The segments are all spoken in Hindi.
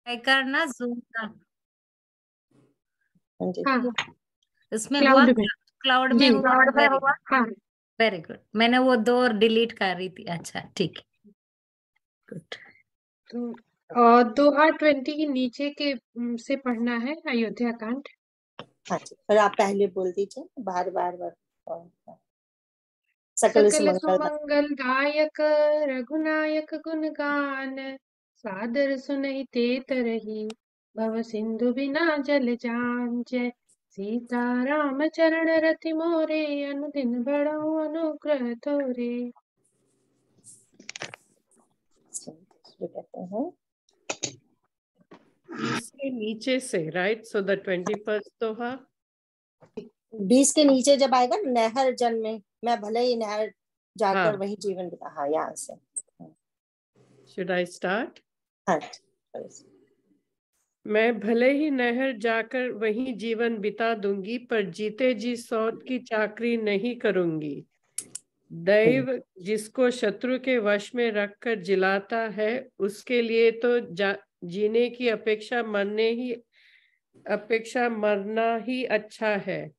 करना जूम का हाँ इसमें हुआ, क्लाउड में। क्लाउड में जी हुआ। क्लाउड में हुआ। हाँ वेरी गुड, मैंने वो दो डिलीट कर रही थी। अच्छा ठीक है, गुड। तो 2:20 के नीचे के से पढ़ना है अयोध्या कांड। हाँ जी, फिर आप पहले बोल दीजिए, बार बार बार। सकल सकल सुमंगल सुमंगल दायक रघुनायक गुण गान, सादर सुनहिते तरही भव सिंधु बिना जल जान। जय सीता राम चरण रति मोरे, अनुदिन बढ़ऊ अनुग्रह तोरे। शुरू करते हैं। इसके नीचे से, राइट, सो द 21st दोहा। 20 के नीचे जब आएगा नहर जन में, मैं भले ही नहर जाकर हाँ। वही जीवन बिता, हाँ यहाँ से। Should I start? हाँ, मैं भले ही नहर जाकर वहीं जीवन बिता दूंगी, पर जीते जी सौत की चाकरी नहीं करूंगी। दैव जिसको शत्रु के वश में रखकर जिलाता है, उसके लिए तो जीने की अपेक्षा मरना ही अच्छा है।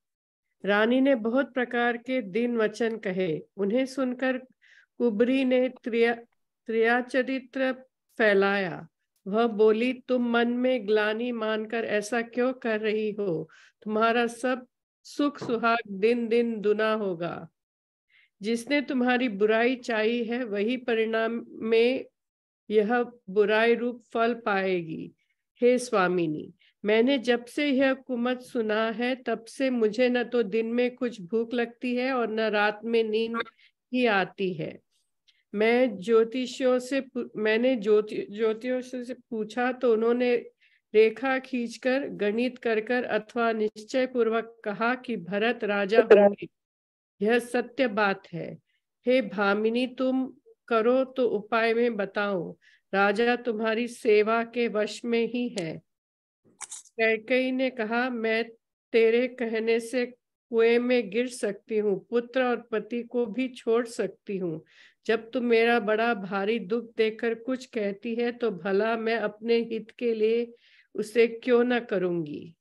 रानी ने बहुत प्रकार के दिन वचन कहे। उन्हें सुनकर कुबरी ने त्रियाचरित्र फैलाया। वह बोली, तुम मन में ग्लानि मानकर ऐसा क्यों कर रही हो? तुम्हारा सब सुख सुहाग दिन दिन दुना होगा। जिसने तुम्हारी बुराई चाही है, वही परिणाम में यह बुराई रूप फल पाएगी। हे स्वामिनी, मैंने जब से यह कुमत सुना है, तब से मुझे न तो दिन में कुछ भूख लगती है और न रात में नींद ही आती है। मैंने ज्योतिषियों से पूछा, तो उन्होंने रेखा खींचकर, गणित कर अथवा निश्चय पूर्वक कहा कि भरत राजा होंगे। यह सत्य बात है। हे भामिनी, तुम करो तो उपाय में बताओ। राजा तुम्हारी सेवा के वश में ही है। कैकेयी ने कहा, मैं तेरे कहने से कुएं में गिर सकती हूँ, पुत्र और पति को भी छोड़ सकती हूँ। जब तुम मेरा बड़ा भारी दुख देखकर कुछ कहती है, तो भला मैं अपने हित के लिए उसे क्यों न करूंगी।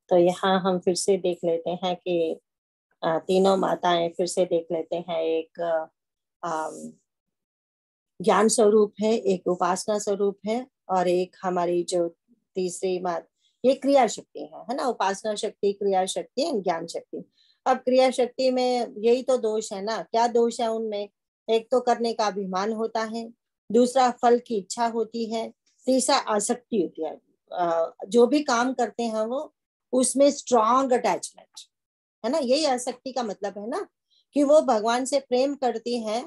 तो यहाँ हम फिर से देख लेते हैं कि तीनों माताएं फिर से देख लेते हैं। एक ज्ञान स्वरूप है, एक उपासना स्वरूप है, और एक हमारी जो तीसरी मात, ये क्रिया शक्ति है ना। उपासना शक्ति, क्रिया शक्ति एंड ज्ञान शक्ति। अब क्रिया शक्ति में यही तो दोष है ना। क्या दोष है उनमें? एक तो करने का अभिमान होता है, दूसरा फल की इच्छा होती है, तीसरा आसक्ति होती है। जो भी काम करते हैं वो उसमें स्ट्रॉन्ग अटैचमेंट है ना। यही आसक्ति का मतलब है ना, कि वो भगवान से प्रेम करती हैं,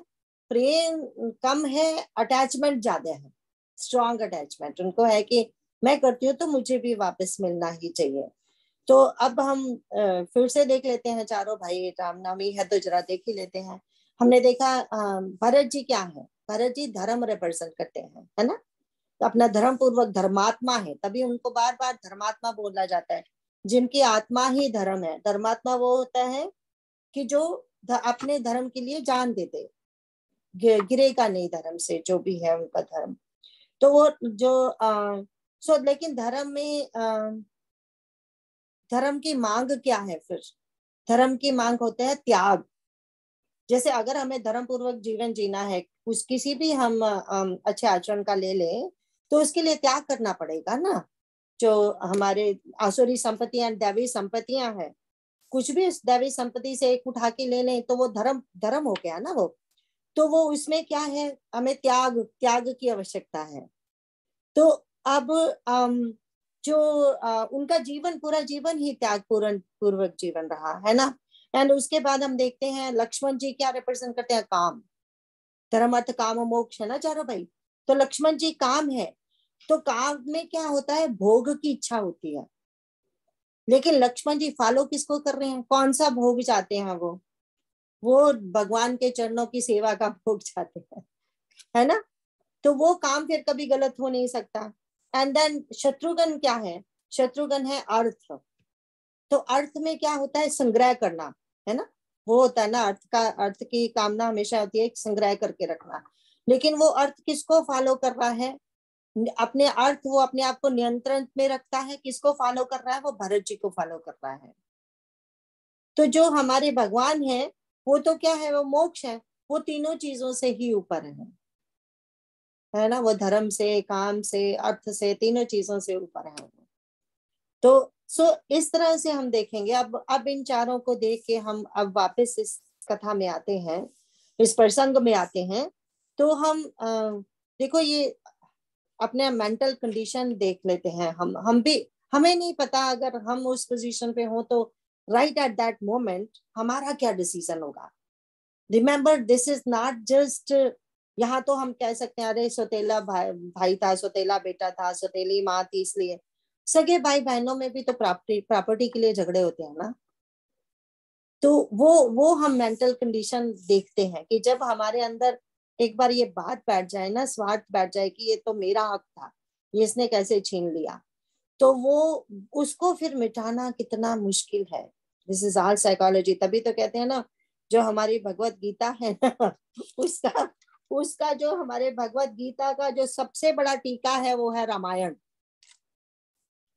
प्रेम कम है, अटैचमेंट ज्यादा है। स्ट्रॉन्ग अटैचमेंट उनको है कि मैं करती हूँ तो मुझे भी वापस मिलना ही चाहिए। तो अब हम फिर से देख लेते हैं चारों भाई। रामनवमी है तो जरा देख ही लेते हैं। हमने देखा भरत जी क्या है, भरत जी धर्म रिप्रेजेंट करते हैं, है ना। तो अपना धर्म पूर्वक धर्मात्मा है, तभी उनको बार बार धर्मात्मा बोला जाता है। जिनकी आत्मा ही धर्म है। धर्मात्मा वो होता है कि जो अपने धर्म के लिए जान देते, गिरेगा नहीं धर्म से, जो भी है उनका धर्म। तो वो जो लेकिन धर्म में धर्म की मांग क्या है? फिर धर्म की मांग होता है त्याग। जैसे अगर हमें धर्म पूर्वक जीवन जीना है, कुछ किसी भी हम अच्छे आचरण का ले लें, तो उसके लिए त्याग करना पड़ेगा ना। जो हमारे आसुरी संपत्तियां, दैवी संपत्तियां हैं, कुछ भी इस दैवी संपत्ति से एक उठा के ले लें तो वो धर्म धर्म हो गया ना वो। तो वो उसमें क्या है, हमें त्याग की आवश्यकता है। तो अब जो उनका जीवन, पूरा जीवन ही त्याग पूर्वक जीवन रहा है ना। एंड उसके बाद हम देखते हैं लक्ष्मण जी क्या रिप्रेजेंट करते हैं, काम। धर्म अर्थ काम मोक्ष है ना चारों भाई। तो लक्ष्मण जी काम है। तो काम में क्या होता है, भोग की इच्छा होती है। लेकिन लक्ष्मण जी फॉलो किसको कर रहे हैं? कौन सा भोग चाहते हैं? वो भगवान के चरणों की सेवा का भोग चाहते हैं, है ना। तो वो काम फिर कभी गलत हो नहीं सकता। एंड देन शत्रुघ्न क्या है? शत्रुघ्न है अर्थ। तो अर्थ में क्या होता है, संग्रह करना, है ना। वो होता है ना, अर्थ की कामना हमेशा होती है संग्रह करके रखना। लेकिन वो अर्थ किसको फॉलो कर रहा है? अपने अर्थ वो अपने आप को नियंत्रण में रखता है। किसको फॉलो कर रहा है? वो भरत जी को फॉलो कर रहा है। तो जो हमारे भगवान है वो तो क्या है? वो मोक्ष है। वो तीनों चीजों से ही ऊपर है ना। वो धर्म से, काम से, अर्थ से, तीनों चीजों से ऊपर है। तो इस तरह से हम देखेंगे। अब इन चारों को देख के हम अब वापस इस कथा में आते हैं, इस प्रसंग में आते हैं। तो हम देखो ये अपने मेंटल कंडीशन देख लेते हैं। हम भी, हमें नहीं पता अगर हम उस पोजीशन पे हो तो राइट एट दैट मोमेंट हमारा क्या डिसीजन होगा। Remember this is not just, यहाँ तो हम कह सकते हैं अरे सौतेला भाई था, सौतेला बेटा था, सौतेली माँ थी, इसलिए। सगे भाई बहनों में भी तो प्रॉपर्टी के लिए झगड़े होते हैं ना। तो वो हम मेंटल कंडीशन देखते हैं कि जब हमारे अंदर एक बार ये बात बैठ जाए ना, स्वार्थ बैठ जाए कि ये तो मेरा हक था, ये इसने कैसे छीन लिया, तो वो उसको फिर मिटाना कितना मुश्किल है। This is all psychology. तभी तो कहते हैं ना, जो हमारी भगवत गीता है ना, उसका जो हमारे भगवत गीता का जो सबसे बड़ा टीका है वो है रामायण।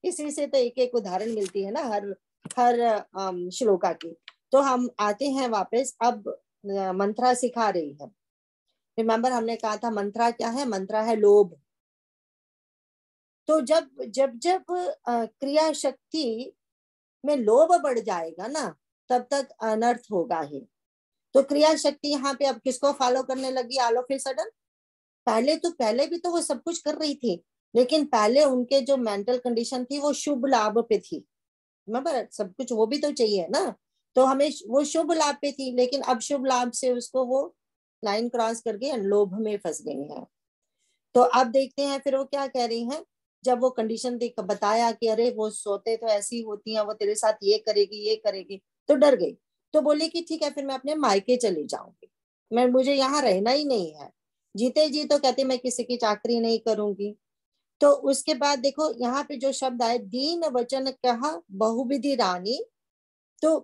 इसी से तो एक एक उदाहरण मिलती है ना हर श्लोका की। तो हम आते हैं वापस। अब मंत्रा सिखा रही है। रिमेम्बर हमने कहा था मंत्रा क्या है? मंत्रा है लोभ। तो जब जब जब क्रिया शक्ति में लोभ बढ़ जाएगा ना, तब तक अनर्थ होगा ही। तो क्रिया शक्ति यहाँ पे अब किसको फॉलो करने लगी ऑल ऑफ ए सडन? पहले भी तो वो सब कुछ कर रही थी, लेकिन पहले उनके जो मेंटल कंडीशन थी वो शुभ लाभ पे थी। रिमेम्बर सब कुछ वो भी तो चाहिए ना। तो हमें वो शुभ लाभ पे थी, लेकिन अब शुभ लाभ से उसको वो लाइन क्रॉस करके लोभ में फंस गई है। तो अब देखते हैं फिर वो क्या कह रही हैं। जब वो कंडीशन देख बताया कि अरे वो सोते तो ऐसी होती हैं, वो तेरे साथ ये करेगी, तो डर गई। तो बोली कि ठीक है फिर मैं अपने मायके चली जाऊंगी, मुझे यहाँ रहना ही नहीं है। जीते जी तो कहती मैं किसी की चाकरी नहीं करूंगी। तो उसके बाद देखो यहाँ पे जो शब्द आए, दीन वचन कहा बहुविधि रानी। तो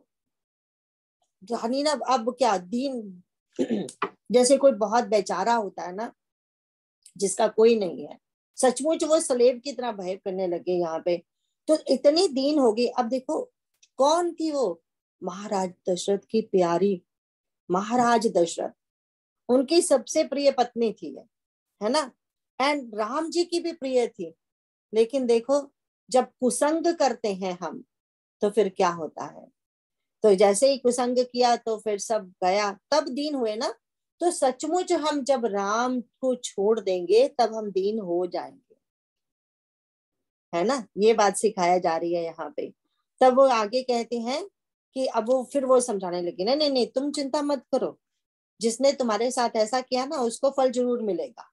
रानी ना अब क्या दीन जैसे कोई बहुत बेचारा होता है ना, जिसका कोई नहीं है, सचमुच वो स्लेव की तरह बिहेव करने लगे यहाँ पे। तो इतनी दीन होगी। अब देखो कौन थी वो? महाराज दशरथ की प्यारी, महाराज दशरथ, उनकी सबसे प्रिय पत्नी थी है ना। एंड राम जी की भी प्रिय थी। लेकिन देखो जब कुसंग करते हैं हम तो फिर क्या होता है। तो जैसे ही कुसंग किया तो फिर सब गया, तब दीन हुए ना। तो सचमुच हम जब राम को छोड़ देंगे तब हम दीन हो जाएंगे, है ना। ये बात सिखाया जा रही है यहाँ पे। तब वो आगे कहते हैं कि अब वो फिर वो समझाने लगे, नहीं नहीं तुम चिंता मत करो, जिसने तुम्हारे साथ ऐसा किया ना उसको फल जरूर मिलेगा।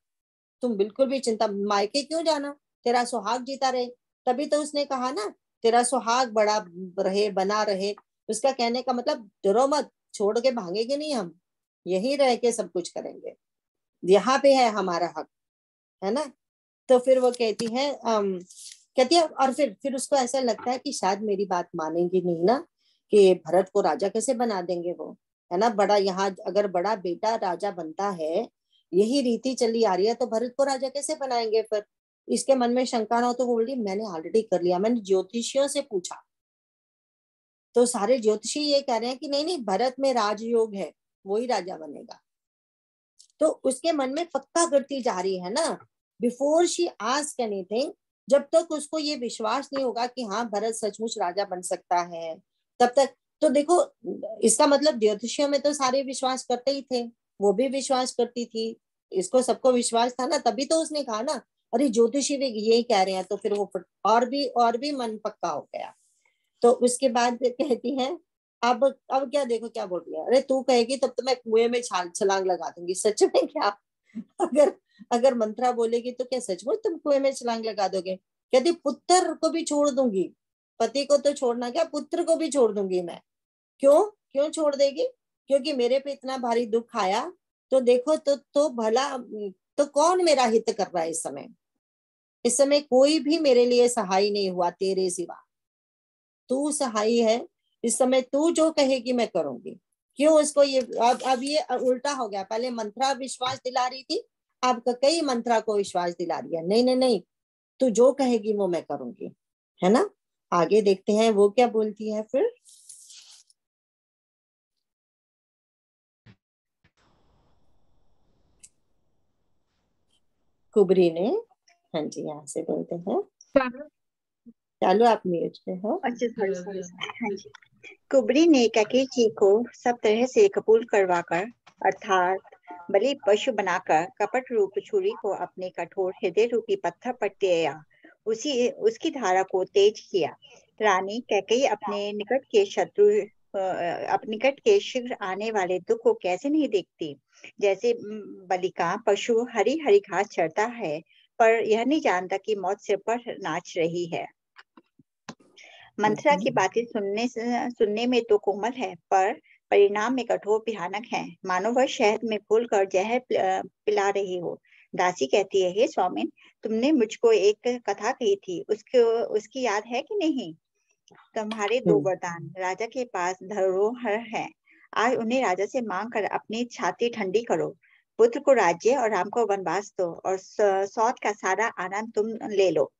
तुम बिल्कुल भी चिंता, मायके क्यों जाना, तेरा सुहाग जीता रहे। तभी तो उसने कहा ना तेरा सुहाग बड़ा रहे, बना रहे। उसका कहने का मतलब डरो मत, छोड़ के भागेंगे नहीं हम, यही रह के सब कुछ करेंगे, यहाँ पे है हमारा हक, है ना। तो फिर वो कहती है कहती है, और फिर उसको ऐसा लगता है कि शायद मेरी बात मानेंगी नहीं ना, कि भरत को राजा कैसे बना देंगे वो, है ना। बड़ा यहाँ अगर बड़ा बेटा राजा बनता है, यही रीति चली आ रही है, तो भरत को राजा कैसे बनाएंगे फिर। इसके मन में शंका ना हो तो वो बोली मैंने ऑलरेडी कर लिया, मैंने ज्योतिषियों से पूछा, तो सारे ज्योतिषी ये कह रहे हैं कि नहीं नहीं भरत में राजयोग है, वही राजा बनेगा। तो उसके मन में पक्का करती जा रही है ना, बिफोर शी आस्क एनीथिंग। जब तक उसको ये विश्वास नहीं होगा कि हाँ भरत सचमुच राजा बन सकता है, तब तक तो देखो इसका मतलब ज्योतिषियों में तो सारे विश्वास करते ही थे, वो भी विश्वास करती थी, इसको सबको विश्वास था ना, तभी तो उसने कहा ना अरे ज्योतिषी भी यही कह रहे हैं। तो फिर वो और भी मन पक्का हो गया। तो उसके बाद कहती है अब क्या, देखो क्या बोल रही है, अरे तू कहेगी तब तो मैं कुएं में छलांग लगा दूंगी। सच में क्या? अगर अगर मंत्रा बोलेगी तो क्या सचमुच तुम कुएं में छलांग लगा दोगे? कहती पुत्र को भी छोड़ दूंगी, पति को तो छोड़ना क्या, पुत्र को भी छोड़ दूंगी मैं। क्यों छोड़ देगी? क्योंकि मेरे पे इतना भारी दुख आया, तो देखो तो भला तो कौन मेरा हित कर रहा है इस समय कोई भी मेरे लिए सहाय नहीं हुआ तेरे सिवा, तू सहाय है इस समय, तू जो कहेगी मैं करूंगी। क्यों उसको ये अब ये उल्टा हो गया, पहले मंत्रा विश्वास दिला रही थी, अब कई मंत्रा को विश्वास दिला दिया, नहीं नहीं नहीं, तू जो कहेगी वो मैं करूंगी, है ना। आगे देखते हैं वो क्या बोलती है फिर। कुबरी ने, हाँ जी यहाँ से बोलते हैं, चलो आप म्यूट पे हो। अच्छा सॉरी सॉरी। हाँ जी। कुबरी ने कैकेयी जी को सब तरह से कबूल करवाकर, अर्थात बलि पशु बनाकर कपट रूप छुरी को अपने कठोर हृदय रूपी पत्थर पर टेया, उसकी धारा को तेज किया। रानी कैकेयी अपने निकट के शीघ्र आने वाले दुख को कैसे नहीं देखती। जैसे बलि का पशु हरी हरी घास चरता है, पर यह नहीं जानता कि मौत सिर पर नाच रही है। मंथरा की बातें सुनने में तो कोमल है, पर परिणाम में कठोर भयानक है, मानो वह शहद में घोलकर जहर पिला रही हो। दासी कहती है, हे स्वामिन, तुमने मुझको एक कथा कही थी, उसकी याद है कि नहीं? तुम्हारे 2 वरदान राजा के पास धरोहर है, आज उन्हें राजा से मांग कर अपनी छाती ठंडी करो। पुत्र को राज्य और राम को वनवास दो, और सौत का सारा आनंद तुम ले लो।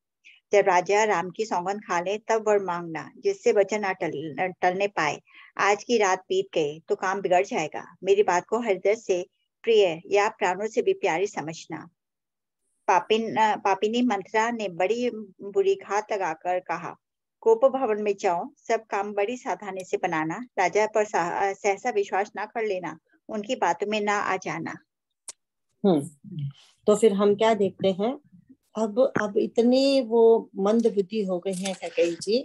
जब राजा राम की सौगंध खा ले तब वर मांगना, जिससे वचन न टलने पाए। आज की रात बीत गई तो काम बिगड़ जाएगा। मेरी बात को हृदय से प्रिय या प्राणों से भी प्यारी समझना। पापिनी मंथरा ने बड़ी बुरी घात लगाकर कहा, कोप भवन में जाओ, सब काम बड़ी सावधानी से बनाना, राजा पर सहसा विश्वास ना कर लेना, उनकी बातों में ना आ जाना। तो फिर हम क्या देखते हैं, अब इतनी वो मंद बुद्धि हो गई है कैकेयी जी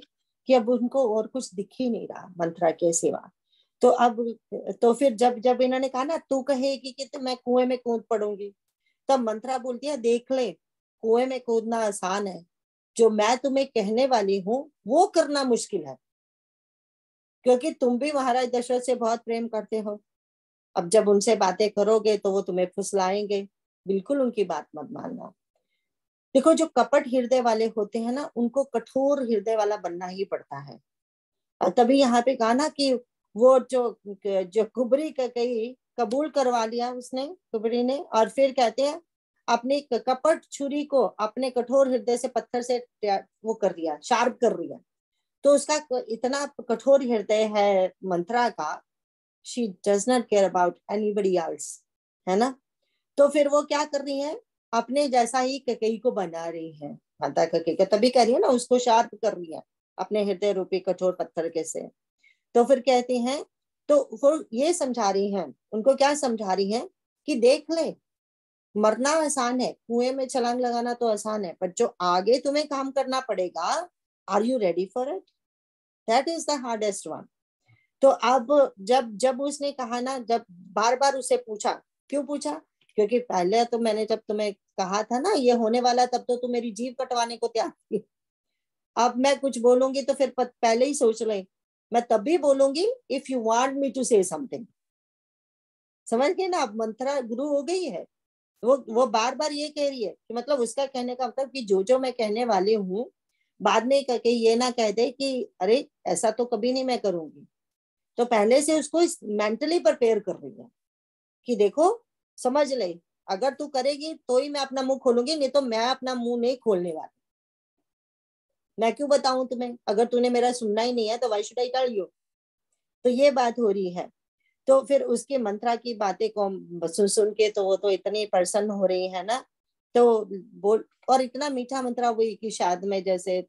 कि अब उनको और कुछ दिख ही नहीं रहा मंथरा के सिवा। तो अब तो फिर जब इन्होंने कहा ना, तू कहेगी कि तो मैं कुएं में कूद पड़ूंगी, तब मंथरा बोलती है, देख ले, कुएं में कूदना आसान है, जो मैं तुम्हें कहने वाली हूँ वो करना मुश्किल है, क्योंकि तुम भी महाराज दशरथ से बहुत प्रेम करते हो। अब जब उनसे बातें करोगे तो वो तुम्हें फुसलाएंगे, बिल्कुल उनकी बात मत मानना। देखो, जो कपट हृदय वाले होते हैं ना, उनको कठोर हृदय वाला बनना ही पड़ता है। और तभी यहाँ पे कहा ना कि वो जो कुबरी कैकेयी कबूल करवा लिया उसने, कुबरी ने, और फिर कहते हैं अपनी कपट छुरी को अपने कठोर हृदय से पत्थर से वो कर दिया, शार्प कर दिया। तो उसका इतना कठोर हृदय है मंथरा का, she does not care about anybody else, है ना। तो फिर वो क्या कर रही है, अपने जैसा ही कैकेयी को बना रही है, माता कैकेयी, तभी कह रही है ना, उसको शार्प कर रही है अपने हृदय रूपी कठोर पत्थर के से। तो फिर कहती हैं, तो वो ये समझा रही हैं, उनको क्या समझा रही हैं कि देख ले, मरना आसान है, कुएं में छलांग लगाना तो आसान है, पर जो आगे तुम्हें काम करना पड़ेगा, are you ready for it, that is the hardest one. तो अब जब उसने कहा ना, जब बार बार उसे पूछा, क्यों पूछा, क्योंकि पहले तो मैंने जब तुम्हें कहा था ना ये होने वाला, तब तो तुम मेरी जीव कटवाने को तैयार थी। अब मैं कुछ बोलूंगी तो फिर पहले ही सोच ले, मैं तभी बोलूंगी if you want me to say something. समझ गए ना, अब मंथरा गुरु हो गई है, वो बार बार ये कह रही है कि मतलब उसका कहने का मतलब कि जो मैं कहने वाली हूँ, बाद में करके ये ना कह दे कि अरे ऐसा तो कभी नहीं मैं करूंगी। तो पहले से उसको मेंटली प्रिपेयर कर रही है कि देखो समझ ले, अगर तू करेगी तो ही मैं अपना मुंह खोलूंगी, नहीं तो मैं अपना मुंह नहीं खोलने वाली। मैं क्यों बताऊं तुम्हें, अगर तूने मेरा सुनना ही नहीं है तो why should I tell you. तो ये बात हो रही है। तो फिर उसके मंत्रा की बातें को सुन के तो वो तो इतनी प्रसन्न हो रही है ना, तो बोल, और इतना मीठा मंत्रा हुई कि शायद में जैसे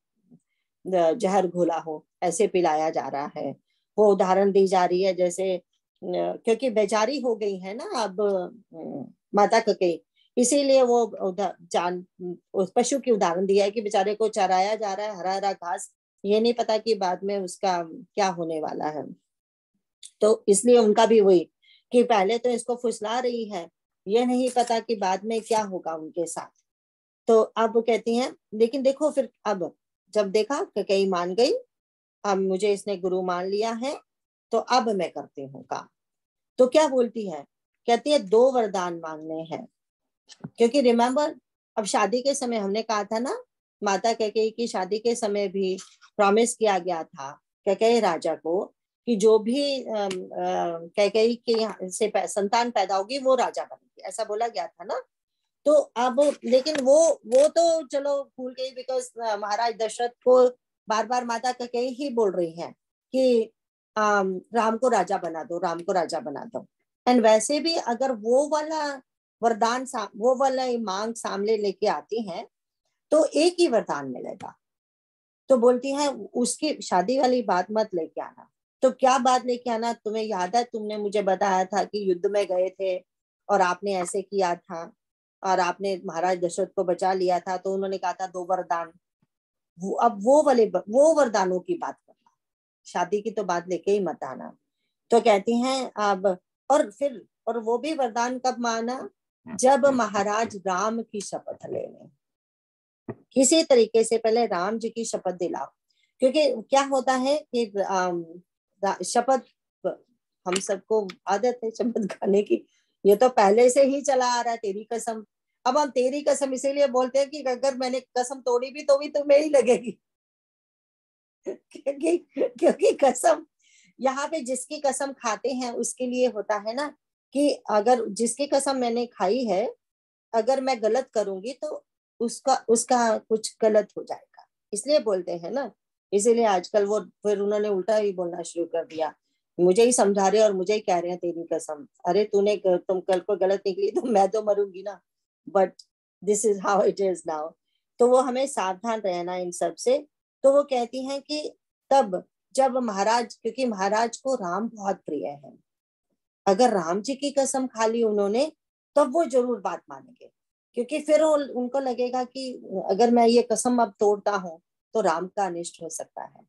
जहर घोला हो ऐसे पिलाया जा रहा है। वो उदाहरण दी जा रही है जैसे, क्योंकि बेचारी हो गई है ना अब माता कैकेयी, इसीलिए वो उस पशु की उदाहरण दिया है कि बेचारे को चराया जा रहा है हरा हरा घास, ये नहीं पता कि बाद में उसका क्या होने वाला है। तो इसलिए उनका भी वही कि पहले तो इसको फुसला रही है, ये नहीं पता कि बाद में क्या होगा उनके साथ। तो अब कहती हैं, लेकिन देखो फिर अब जब देखा कैकेयी मान गई, अब मुझे इसने गुरु मान लिया है, तो अब मैं करती हूँ काम। तो क्या बोलती है, कहती है 2 वरदान मांगने हैं, क्योंकि रिमेम्बर अब शादी के समय हमने कहा था ना, माता कैकेयी की शादी के समय भी प्रॉमिस किया गया था कैकेयी राजा को कि जो भी कैकेयी के से संतान पैदा होगी वो राजा बनेगी, ऐसा बोला गया था ना। तो अब लेकिन वो तो चलो भूल गई, बिकॉज महाराज दशरथ को बार बार माता कैकेयी ही बोल रही हैं कि राम को राजा बना दो, राम को राजा बना दो। एंड वैसे भी अगर वो वाला वरदान वो वाला मांग सामने लेके आती हैं तो एक ही वरदान मिलेगा। तो बोलती है उसकी शादी वाली बात मत लेके आना। तो क्या बात लेके आना? तुम्हें याद है तुमने मुझे बताया था कि युद्ध में गए थे और आपने ऐसे किया था और आपने महाराज दशरथ को बचा लिया था, तो उन्होंने कहा था 2 वरदान। अब वो वरदानों की बात करना, शादी की तो बात लेके ही मत आना। तो कहती हैं अब और वो भी वरदान कब माना? जब महाराज राम की शपथ लेने, किसी तरीके से पहले राम जी की शपथ दिलाओ। क्योंकि क्या होता है कि शपथ, हम सबको आदत है शपथ खाने की, ये तो पहले से ही चला आ रहा है, तेरी कसम। अब हम तेरी कसम इसीलिए बोलते हैं कि अगर मैंने कसम तोड़ी भी तो भी तुम्हें ही लगेगी। क्योंकि कसम यहाँ पे जिसकी कसम खाते हैं उसके लिए होता है ना, कि अगर जिसकी कसम मैंने खाई है, अगर मैं गलत करूंगी तो उसका कुछ गलत हो जाएगा, इसलिए बोलते हैं ना। इसीलिए आजकल वो फिर उन्होंने उल्टा ही बोलना शुरू कर दिया, मुझे ही समझा रहे और मुझे ही कह रहे हैं तेरी कसम। अरे तुम कल को गलत निकली तो मैं तो मरूंगी ना, but this is how it is now. तो वो हमें सावधान रहना इन सब से। तो वो कहती हैं कि तब जब महाराज, क्योंकि महाराज को राम बहुत प्रिय है, अगर राम जी की कसम खा ली उन्होंने तब वो जरूर बात मानेंगे। क्योंकि फिर उनको लगेगा कि अगर मैं ये कसम अब तोड़ता हूं तो राम का अनिष्ट हो सकता है,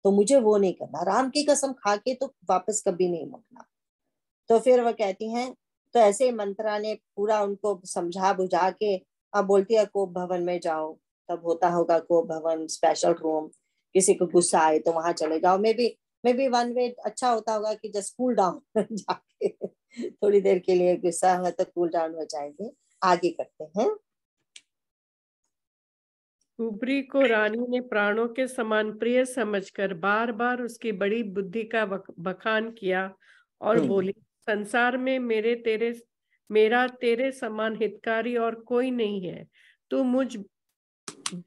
तो मुझे वो नहीं करना। राम की कसम खा के तो वापस कभी नहीं मुड़ना। तो फिर वो कहती हैं, तो ऐसे ही मंत्रा ने पूरा उनको समझा बुझा के अब बोलती है कोप भवन में जाओ। तब होता होगा कोप भवन, स्पेशल रूम, किसी को गुस्सा आए तो वहां चले जाओ। मे बी वन वे अच्छा होता होगा कि जस्ट कूल डाउन जाके थोड़ी देर के लिए गुस्सा है तो कूल डाउन हो जाएंगे। आगे करते हैं। कुबरी को रानी ने प्राणों के समान प्रिय समझकर बार बार उसकी बड़ी बुद्धि का बखान किया और बोली, संसार में मेरा तेरे समान हितकारी और कोई नहीं है। तू मुझ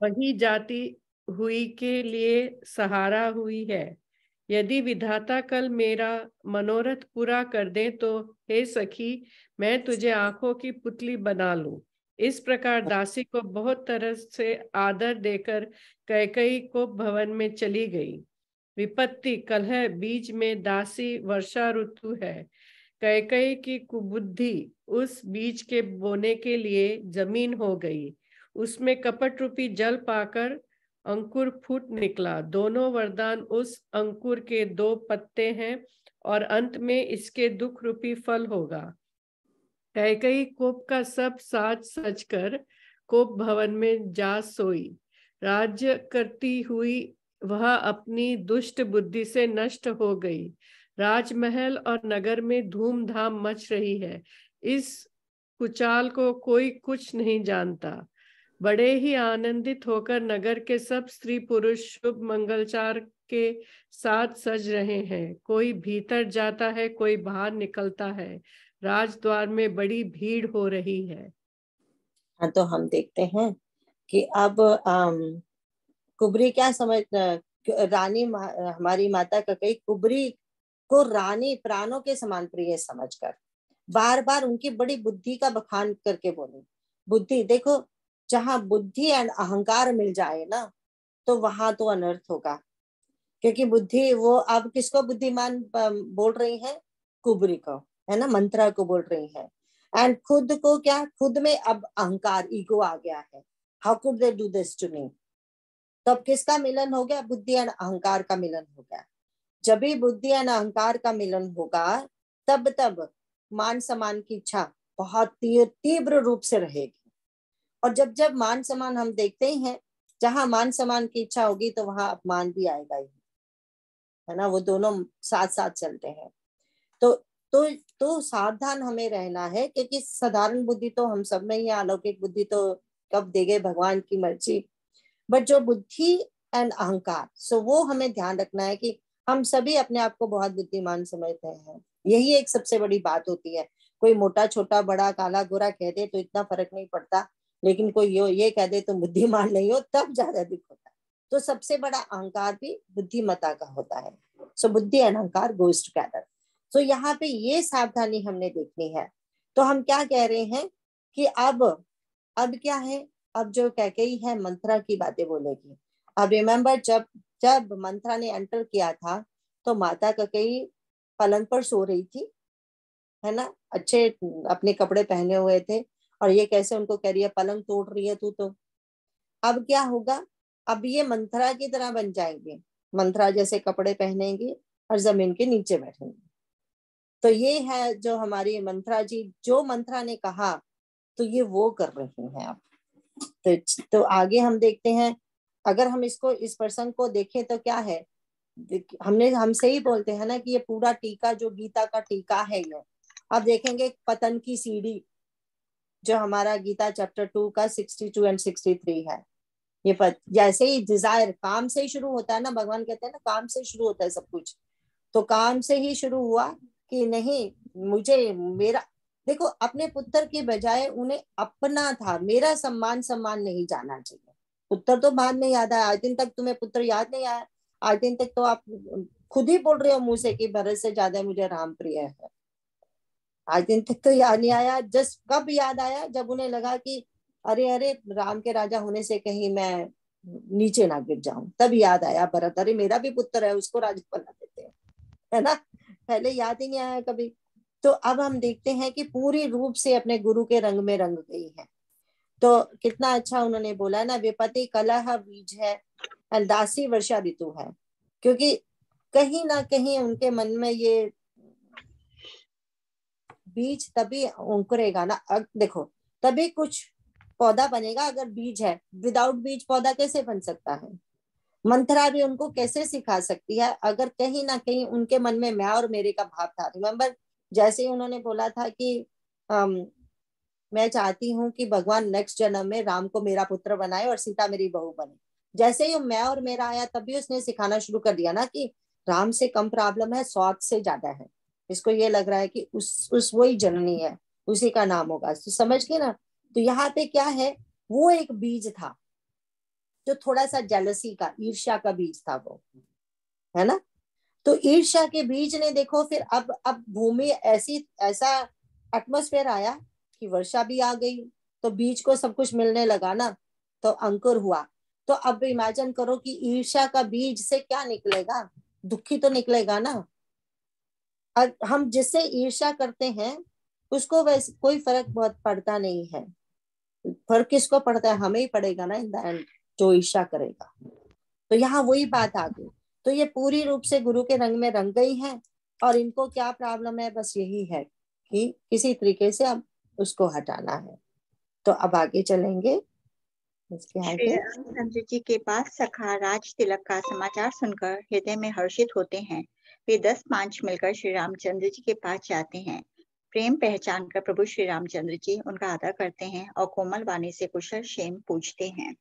वही जाती हुई के लिए सहारा हुई है। यदि विधाता कल मेरा मनोरथ पूरा कर दे तो हे सखी, मैं तुझे आंखों की पुतली बना लूं। इस प्रकार दासी को बहुत तरह से आदर देकर कैकेयी को भवन में चली गई। विपत्ति कलह बीज में दासी वर्षा ऋतु है। कैकेयी की कुबुद्धि उस बीज के बोने के लिए जमीन हो गई। उसमें कपट रूपी जल पाकर अंकुर फूट निकला। दोनों वरदान उस अंकुर के 2 पत्ते हैं और अंत में इसके दुख रूपी फल होगा। कैकेयी कोप का सब साज सजकर कोप भवन में जा सोई। राज्य करती हुई वह अपनी दुष्ट बुद्धि से नष्ट हो गई। राजमहल और नगर में धूमधाम मच रही है। इस कुचाल को कोई कुछ नहीं जानता। बड़े ही आनंदित होकर नगर के सब स्त्री पुरुष शुभ मंगलचार के साथ सज रहे हैं। कोई भीतर जाता है, कोई बाहर निकलता है। राजद्वार में बड़ी भीड़ हो रही है। हाँ, तो हम देखते हैं कि अब कुबरी क्या समझ, रानी हमारी माता कैकेयी कुबरी को रानी प्राणों के समान प्रिय समझकर बार बार उनकी बड़ी बुद्धि का बखान करके बोली। बुद्धि देखो, जहां बुद्धि एंड अहंकार मिल जाए ना तो वहां तो अनर्थ होगा। क्योंकि बुद्धि, वो अब किसको बुद्धिमान बोल रही है? कुबरी को, है ना, मंत्रा को बोल रही है। एंड खुद को क्या, खुद में अब अहंकार, ईगो आ गया है। How could they do this to me? तब किसका मिलन हो गया? बुद्धि एंड अहंकार का मिलन हो गया। जब भी बुद्धि एंड अहंकार का मिलन होगा तब मान सम्मान की इच्छा बहुत तीव्र रूप से रहेगी। और जब मान सम्मान हम देखते ही हैं, जहां मान सम्मान की इच्छा होगी तो वहां अपमान भी आएगा ही, है ना। वो दोनों साथ साथ चलते हैं। तो सावधान हमें रहना है, क्योंकि साधारण बुद्धि तो हम सब में ही, अलौकिक बुद्धि तो कब देंगे भगवान की मर्जी। बट जो बुद्धि एंड अहंकार, सो वो हमें ध्यान रखना है कि हम सभी अपने आप को बहुत बुद्धिमान समझते हैं। यही एक सबसे बड़ी बात होती है। कोई मोटा छोटा बड़ा काला गोरा कह दे तो इतना फर्क नहीं पड़ता, लेकिन कोई ये कह दे तुम बुद्धिमान नहीं हो, तब ज्यादा दुख होता है। तो सबसे बड़ा अहंकार भी बुद्धिमता का होता है। सो बुद्धि अहंकार गोज टुगेदर। तो यहाँ पे ये सावधानी हमने देखनी है। तो हम क्या कह रहे हैं कि अब क्या है, अब जो कैकेयी है मंत्रा की बातें बोलेगी। अब रिमेम्बर जब मंत्रा ने एंटर किया था तो माता कैकेयी पलंग पर सो रही थी, है ना, अच्छे अपने कपड़े पहने हुए थे, और ये कैसे उनको कह रही है पलंग तोड़ रही है तू। तो अब क्या होगा, अब ये मंत्रा की तरह बन जाएंगे, मंत्रा जैसे कपड़े पहनेंगे और जमीन के नीचे बैठेंगे। तो ये है जो हमारी मंत्रा जी, जो मंत्रा ने कहा तो ये वो कर रही हैं अब। तो आगे हम देखते हैं, अगर हम इस प्रसंग को देखें तो क्या है, हमसे ही बोलते हैं ना कि ये पूरा टीका जो गीता का टीका है ये। अब देखेंगे पतन की सीढ़ी जो हमारा गीता चैप्टर 2 का 62 और 63 है। ये जैसे ही डिजायर काम से ही शुरू होता है ना, भगवान कहते हैं ना काम से शुरू होता है सब कुछ। तो काम से ही शुरू हुआ कि नहीं मुझे मेरा, देखो अपने पुत्र की बजाय उन्हें अपना था, मेरा सम्मान नहीं जाना चाहिए। पुत्र तो बाद में याद आया, आज दिन तक तुम्हें पुत्र याद नहीं आया, आज दिन तक तो आप खुद ही बोल रहे हो मुंह से कि भरत से ज्यादा मुझे राम प्रिय है। आज दिन तक तो याद नहीं आया, जस्ट कब याद आया, जब उन्हें लगा कि अरे राम के राजा होने से कहीं मैं नीचे ना गिर जाऊं, तब याद आया भरत, अरे मेरा भी पुत्र है उसको राजा बना देते हैं, है ना, पहले याद ही नहीं आया कभी। तो अब हम देखते हैं कि पूरी रूप से अपने गुरु के रंग में रंग गई है। तो कितना अच्छा उन्होंने बोला ना, विपत्ति कलह बीज है और दासी वर्षा ऋतु है, क्योंकि कहीं ना कहीं उनके मन में ये बीज तभी अंकुरेगा ना, देखो तभी कुछ पौधा बनेगा अगर बीज है, विदाउट बीज पौधा कैसे बन सकता है। मंत्रा भी उनको कैसे सिखा सकती है अगर कहीं ना कहीं उनके मन में मैं और मेरे का भाव था। रिमेम्बर जैसे ही उन्होंने बोला था कि मैं चाहती हूँ कि भगवान नेक्स्ट जन्म में राम को मेरा पुत्र बनाए और सीता मेरी बहू बने, जैसे ही मैं और मेरा आया तभी उसने सिखाना शुरू कर दिया ना कि राम से कम प्रॉब्लम है, स्वार्थ से ज्यादा है। इसको ये लग रहा है कि उस वही जननी है, उसी का नाम होगा, तो समझ गए ना। तो यहाँ पे क्या है, वो एक बीज था जो थोड़ा सा जेलसी का, ईर्ष्या का बीज था वो, है ना। तो ईर्ष्या के बीज ने देखो फिर अब भूमि ऐसा एटमॉस्फेयर आया कि वर्षा भी आ गई, तो बीज को सब कुछ मिलने लगा ना, तो अंकुर हुआ। तो अब इमेजिन करो कि ईर्ष्या का बीज से क्या निकलेगा, दुखी तो निकलेगा ना। और हम जिससे ईर्ष्या करते हैं उसको वैसे कोई फर्क बहुत पड़ता नहीं है, फर्क किसको पड़ता है, हमें ही पड़ेगा ना इन द एंड, जो ईर्ष्या करेगा। तो यहाँ वही बात आ गई। तो ये पूरी रूप से गुरु के रंग में रंग गई है, और इनको क्या प्रॉब्लम है, बस यही है कि किसी तरीके से अब उसको हटाना है। तो अब आगे चलेंगे इसके श्री आगे। रामचंद्र जी के पास सखा राज तिलक का समाचार सुनकर हृदय में हर्षित होते हैं। वे 10-5 मिलकर श्री रामचंद्र जी के पास जाते हैं। प्रेम पहचान कर प्रभु श्री रामचंद्र जी उनका आदर करते हैं और कोमल वाणी से कुशल क्षेम पूछते हैं।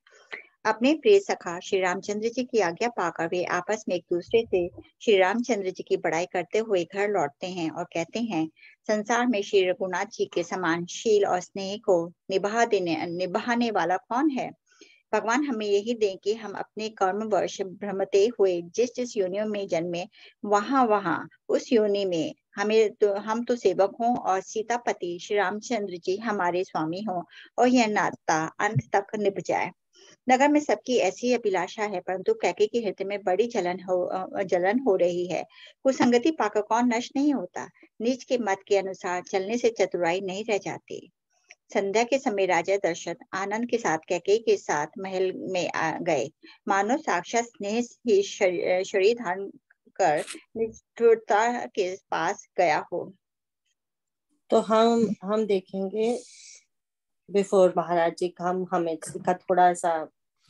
अपने प्रिय सखा श्री रामचंद्र जी की आज्ञा पाकर वे आपस में एक दूसरे से श्री रामचंद्र जी की बड़ाई करते हुए घर लौटते हैं और कहते हैं, संसार में श्री रघुनाथ जी के समान शील और स्नेह को निभाने वाला कौन है। भगवान हमें यही दें कि हम अपने कर्मवश भ्रमते हुए जिस योनियों में जन्मे वहां उस योनि में हम तो सेवक हों और सीतापति श्री रामचंद्र जी हमारे स्वामी हों और यह नाता अंत तक निभ जाए। नगर में सबकी ऐसी अभिलाषा है, परंतु कैकेयी के हृदय में बड़ी जलन हो रही है। कुसंगति पाकर कौन नष्ट नहीं होता। नीच के मत के अनुसार चलने से चतुराई नहीं रह जाती। संध्या के समय राजा दशरथ आनंद के साथ कैकेयी के साथ महल में गए, मानो साक्षात स्नेह ही शरीर धारण कर निष्ठुरता के पास गया हो। तो हम देखेंगे बिफोर महाराज जी का, हम इसका थोड़ा सा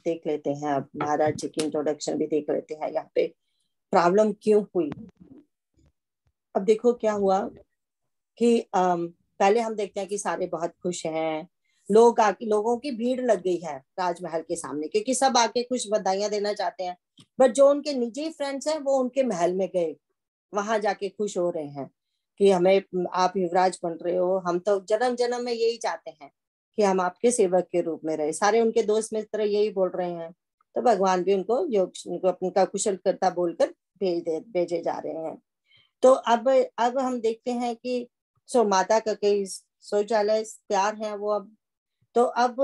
देख लेते हैं। अब महाराज जी की इंट्रोडक्शन भी देख लेते हैं, यहाँ पे प्रॉब्लम क्यों हुई। अब देखो क्या हुआ कि पहले हम देखते हैं कि सारे बहुत खुश हैं, लोगों की भीड़ लग गई है राजमहल के सामने, क्योंकि सब आके कुछ बधाइयां देना चाहते हैं। बट जो उनके निजी फ्रेंड्स हैं वो उनके महल में गए, वहां जाके खुश हो रहे हैं कि हमें आप युवराज बन रहे हो, हम तो जन्म जन्म में यही चाहते हैं कि हम आपके सेवक के रूप में रहे। सारे उनके दोस्त मित्र यही बोल रहे हैं, तो भगवान भी उनको उनका कुशलकर्ता बोलकर भेजे जा रहे हैं। तो अब हम देखते हैं कि माता का कई शौचालय तैयार है वो। अब तो अब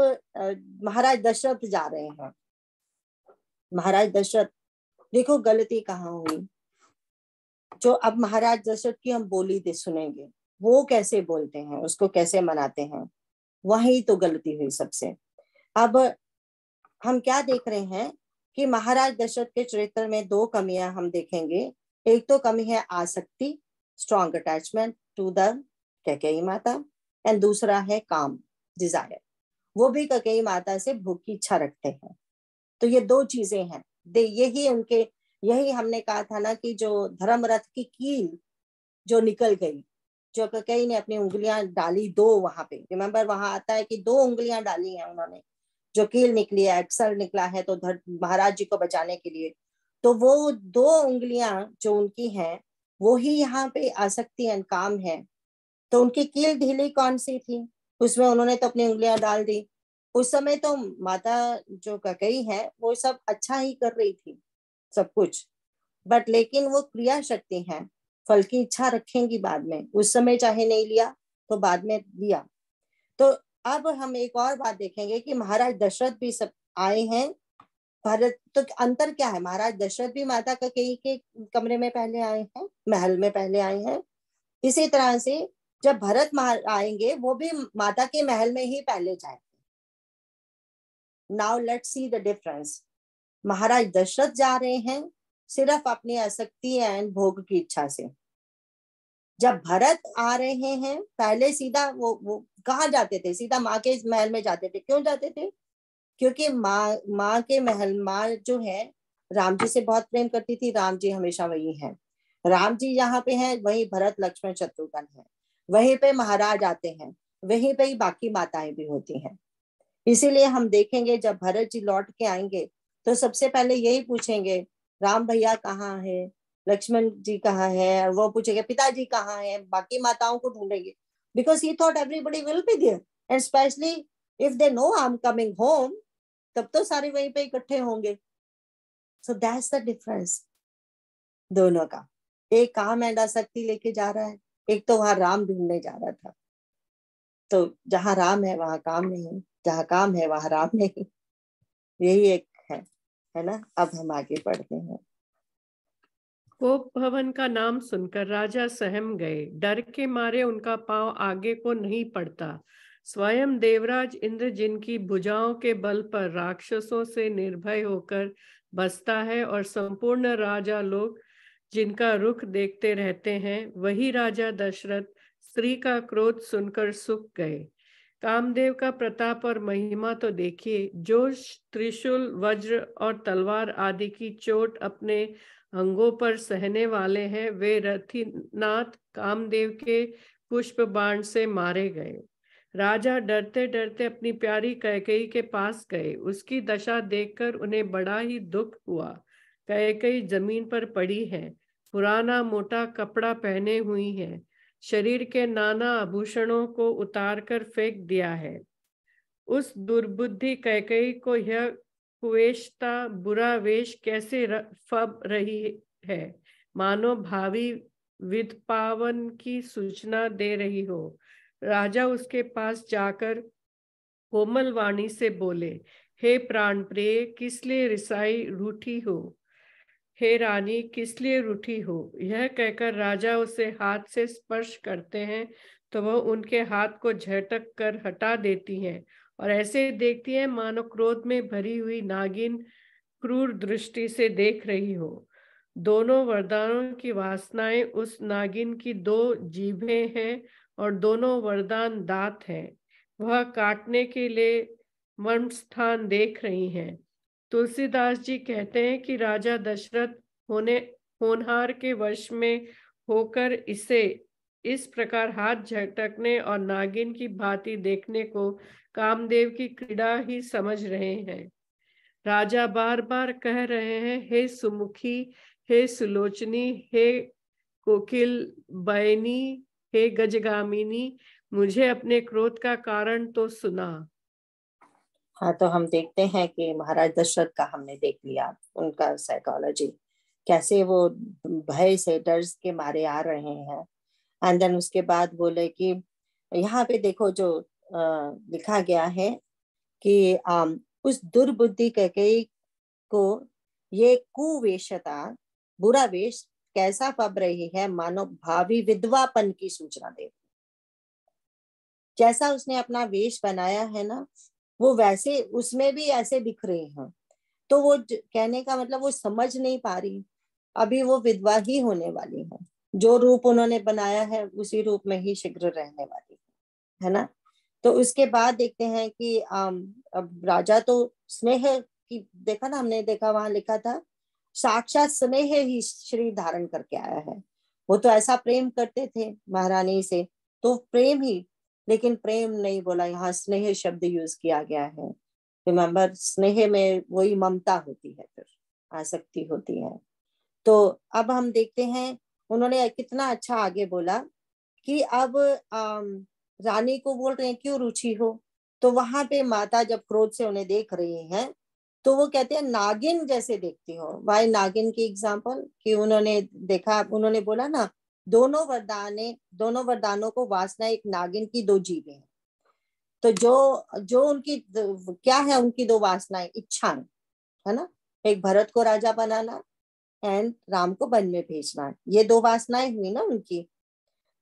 महाराज दशरथ जा रहे हैं। महाराज दशरथ, देखो गलती कहाँ हुई। जो अब महाराज दशरथ की हम बोली सुनेंगे, वो कैसे बोलते हैं, उसको कैसे मनाते हैं, वही तो गलती हुई सबसे। अब हम क्या देख रहे हैं कि महाराज दशरथ के चरित्र में दो कमियां हम देखेंगे। एक तो कमी है आसक्ति, strong attachment to the Kaikeyi माता, एंड दूसरा है काम, डिजायर। वो भी कैकेयी माता से भोग की इच्छा रखते हैं। तो ये दो चीजें हैं। यही हमने कहा था ना कि जो धर्मरथ की कील जो निकल गई, जो कैकेयी ने अपनी उंगलियां डाली दो, वहां पे रिमेम्बर वहां आता है कि 2 उंगलियां डाली हैं उन्होंने, जो कील निकली है, एक्सल निकला है, तो महाराज जी को बचाने के लिए। तो वो 2 उंगलियां जो उनकी हैं, वो ही यहाँ पे आसक्ति एंड काम है। तो उनकी कील ढीली कौन सी थी, उसमें उन्होंने तो अपनी उंगलियां डाल दी। उस समय तो माता जो कैकेयी है वो सब अच्छा ही कर रही थी, सब कुछ, बट लेकिन वो क्रिया शक्ति है, फल की इच्छा रखेंगी बाद में। उस समय चाहे नहीं लिया तो बाद में लिया। तो अब हम एक और बात देखेंगे कि महाराज दशरथ भी सब आए हैं भरत। तो अंतर क्या है, महाराज दशरथ भी माता कैकेयी के कमरे में पहले आए हैं, महल में पहले आए हैं। इसी तरह से जब भरत आएंगे वो भी माता के महल में ही पहले जाएंगे। Now let's see the difference. Maharaj Dasharath जा रहे हैं सिर्फ अपनी आसक्ति एंड भोग की इच्छा से। जब भरत आ रहे हैं पहले सीधा वो कहाँ जाते थे, सीधा माँ के महल में जाते थे। क्यों जाते थे? क्योंकि माँ के महल, माँ जो है राम जी से बहुत प्रेम करती थी, राम जी हमेशा वही हैं। राम जी यहाँ पे हैं, वही भरत लक्ष्मण शत्रुघ्न है, वहीं पे महाराज आते हैं, वहीं पे ही बाकी माताएं भी होती हैं। इसीलिए हम देखेंगे जब भरत जी लौट के आएंगे तो सबसे पहले यही पूछेंगे, राम भैया कहाँ है, लक्ष्मण जी कहाँ है, और वो पूछेंगे पिताजी कहाँ है, बाकी माताओं को ढूंढेंगे। Because he thought everybody will be there, and specially if they know I am coming home, तब तो सारे वहीं पे इकट्ठे होंगे। सो दैट्स द डिफरेंस दोनों का। एक काम एंड आसक्ति लेके जा रहा है, एक तो वहां राम ढूंढने जा रहा था। तो जहां राम है वहां काम नहीं, जहां काम है वहां राम नहीं। यही एक है ना। अब हम आगे बढ़ते हैं। कोप भवन का नाम सुनकर राजा सहम गए। डर के मारे उनका पांव आगे को नहीं पड़ता। स्वयं देवराज इंद्र जिनकी भुजाओं के बल पर राक्षसों से निर्भय होकर बसता है और संपूर्ण राजा लोग जिनका रुख देखते रहते हैं, वही राजा दशरथ स्त्री का क्रोध सुनकर सूख गए। कामदेव का प्रताप और महिमा तो देखिए। जो त्रिशूल, वज्र और तलवार आदि की चोट अपने अंगों पर सहने वाले हैं, वे रथिनाथ कामदेव के पुष्प बाण से मारे गए। राजा डरते डरते अपनी प्यारी कैकेयी के पास गए। उसकी दशा देखकर उन्हें बड़ा ही दुख हुआ। कैकेयी जमीन पर पड़ी है, पुराना मोटा कपड़ा पहने हुई है, शरीर के नाना आभूषणों को उतारकर फेंक दिया है। उस दुर्बुद्धि कैकेयी को यह कुवेशता बुरा वेश कैसे फब रही है, मानो भावी विधपावन की सूचना दे रही हो। राजा उसके पास जाकर कोमल वाणी से बोले, हे प्राण प्रिय, किस लिए रिसाई रूठी हो? हे रानी, किस लिए रूठी हो? यह कहकर राजा उसे हाथ से स्पर्श करते हैं तो वह उनके हाथ को झटक कर हटा देती हैं और ऐसे देखती है मानो क्रोध में भरी हुई नागिन क्रूर दृष्टि से देख रही हो। दोनों वरदानों की वासनाएं उस नागिन की 2 जीभें हैं और दोनों वरदान दांत हैं। वह काटने के लिए मर्म स्थान देख रही हैं। तुलसीदास जी कहते हैं कि राजा दशरथ होनहार के वश में होकर इसे इस प्रकार हाथ झटकने और नागिन की भांति देखने को कामदेव की क्रीड़ा ही समझ रहे हैं। राजा बार बार कह रहे हैं, हे सुमुखी, हे सुलोचनी, हे कोकिल बयनी, हे गजगामिनी, मुझे अपने क्रोध का कारण तो सुना। हाँ, तो हम देखते हैं कि महाराज दशरथ का हमने देख लिया, उनका साइकोलॉजी कैसे वो भय से डर के मारे आ रहे हैं। एंड देन उसके बाद बोले कि यहाँ पे देखो जो लिखा गया है कि उस दुर्बुद्धि कैकेयी को ये कुवेशता, बुरा वेश कैसा पब रही है, मानो भावी विधवापन की सूचना दे। जैसा उसने अपना वेश बनाया है ना, वो वैसे उसमें भी ऐसे दिख रहे हैं। तो वो कहने का मतलब वो समझ नहीं पा रही, अभी वो विधवा ही होने वाली है। जो रूप उन्होंने बनाया है उसी रूप में ही शीघ्र रहने वाली है ना। तो उसके बाद देखते हैं कि अब राजा तो स्नेह की, देखा ना, हमने देखा वहां लिखा था साक्षात स्नेह ही शरीर धारण करके आया है। वो तो ऐसा प्रेम करते थे महारानी से, तो प्रेम ही, लेकिन प्रेम नहीं बोला, यहाँ स्नेह शब्द यूज किया गया है। रिमेम्बर, स्नेह में वही ममता होती है, फिर आसक्ति होती है। तो अब हम देखते हैं उन्होंने कितना अच्छा आगे बोला कि अब रानी को बोल रहे हैं क्यों रुचि हो, तो वहां पे माता जब क्रोध से उन्हें देख रही हैं तो वो कहते हैं नागिन जैसे देखती हो। भाई नागिन की एग्जांपल कि उन्होंने देखा, उन्होंने बोला ना दोनों वरदानों को वासना एक नागिन की दो जीभें हैं। तो जो उनकी क्या है, उनकी दो वासनाएं, इच्छाएं, है ना, एक भरत को राजा बनाना एंड राम को वन में भेजना, ये दो वासनाएं हुई ना उनकी।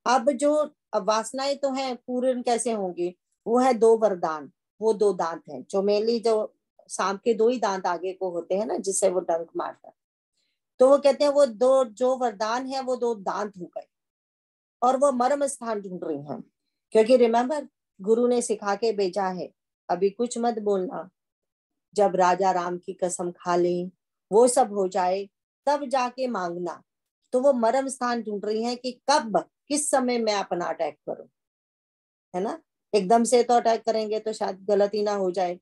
अब वासनाएं तो हैं, पूर्ण कैसे होंगी, वो है दो वरदान, वो दो दांत हैं जो मेनली जो सांप के दो ही दांत आगे को होते हैं ना, जिससे वो डंक मारता है। तो वो कहते हैं वो दो जो वरदान है वो दो दांत हो गए और वो मर्म स्थान ढूंढ रही हैं। क्योंकि रिमेम्बर, गुरु ने सिखा के भेजा है अभी कुछ मत बोलना, जब राजा राम की कसम खा ले, वो सब हो जाए, तब जाके मांगना। तो वो मर्म स्थान ढूंढ रही हैं कि कब किस समय मैं अपना अटैक करूं, है ना। एकदम से तो अटैक करेंगे तो शायद गलती ना हो जाए।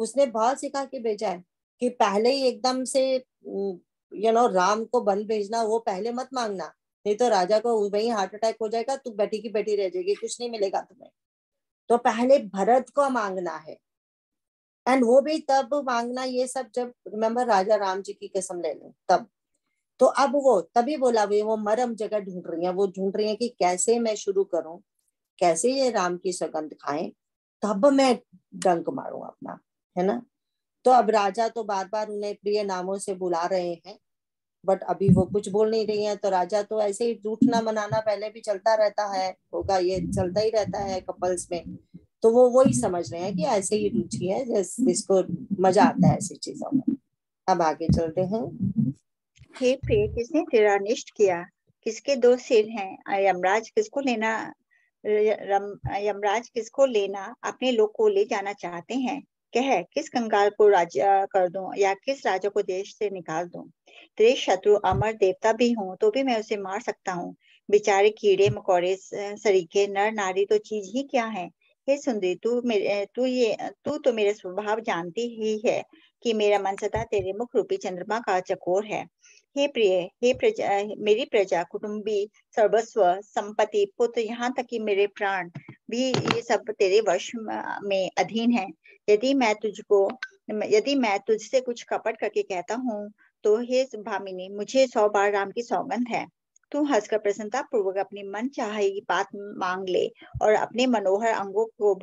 उसने बहुत सिखा के भेजा है कि पहले ही एकदम से राम को वन भेजना, वो पहले मत मांगना, नहीं तो राजा को वही हार्ट अटैक हो जाएगा, तू बैठी की बैठी रह जाएगी, कुछ नहीं मिलेगा तुम्हें। तो पहले भरत को मांगना है, एंड वो भी तब मांगना ये सब जब रिमेम्बर राजा राम जी की कसम ले लें तब। तो अब वो तभी बोला वो मरम जगह ढूंढ रही है, वो ढूंढ रही है कि कैसे मैं शुरू करूं, कैसे ये राम की सौगंध खाएं, तब मैं डंक मारूं अपना, है ना। तो अब राजा तो बार बार उन्हें प्रिय नामों से बुला रहे हैं, बट अभी वो कुछ बोल नहीं रही है। तो राजा तो ऐसे ही रूठना मनाना पहले भी चलता रहता है, होगा, ये चलता ही रहता है कपल्स में। तो वो वही समझ रहे हैं कि ऐसे ही रुचि है, जिसको मजा आता है ऐसी चीजों में। अब आगे चलते हैं। हे प्रिय, किसने तेरा अनिष्ट किया, किसके दो सिर हैं, यमराज किसको लेना यमराज किसको लेना अपने लोग को ले जाना चाहते हैं। कह, किस कंगाल को राजा कर दूं या किस राजा को देश से निकाल दूं। तेरे शत्रु अमर देवता भी हों तो भी मैं उसे मार सकता हूँ। बेचारे कीड़े मकोड़े सरीखे नर नारी तो चीज ही क्या है। हे सुंदरी, तू तो मेरा स्वभाव जानती ही है कि मेरा मन सदा तेरे मुख रूपी चंद्रमा का चकोर है। हे प्रिय, हे प्रजा, मेरी प्रजा, कुटुंबी, सर्वस्व, संपत्ति, पुत्र, यहाँ तक कि मेरे प्राण भी ये सब तेरे वश में अधीन है। यदि मैं तुझसे कुछ कपट करके कहता हूँ तो हे भामिनी, मुझे 100 बार राम की सौगंध है। तू हंसकर प्रसन्नता पूर्वक अपनी मन चाही बात मांग ले और अपने मनोहर अंगों को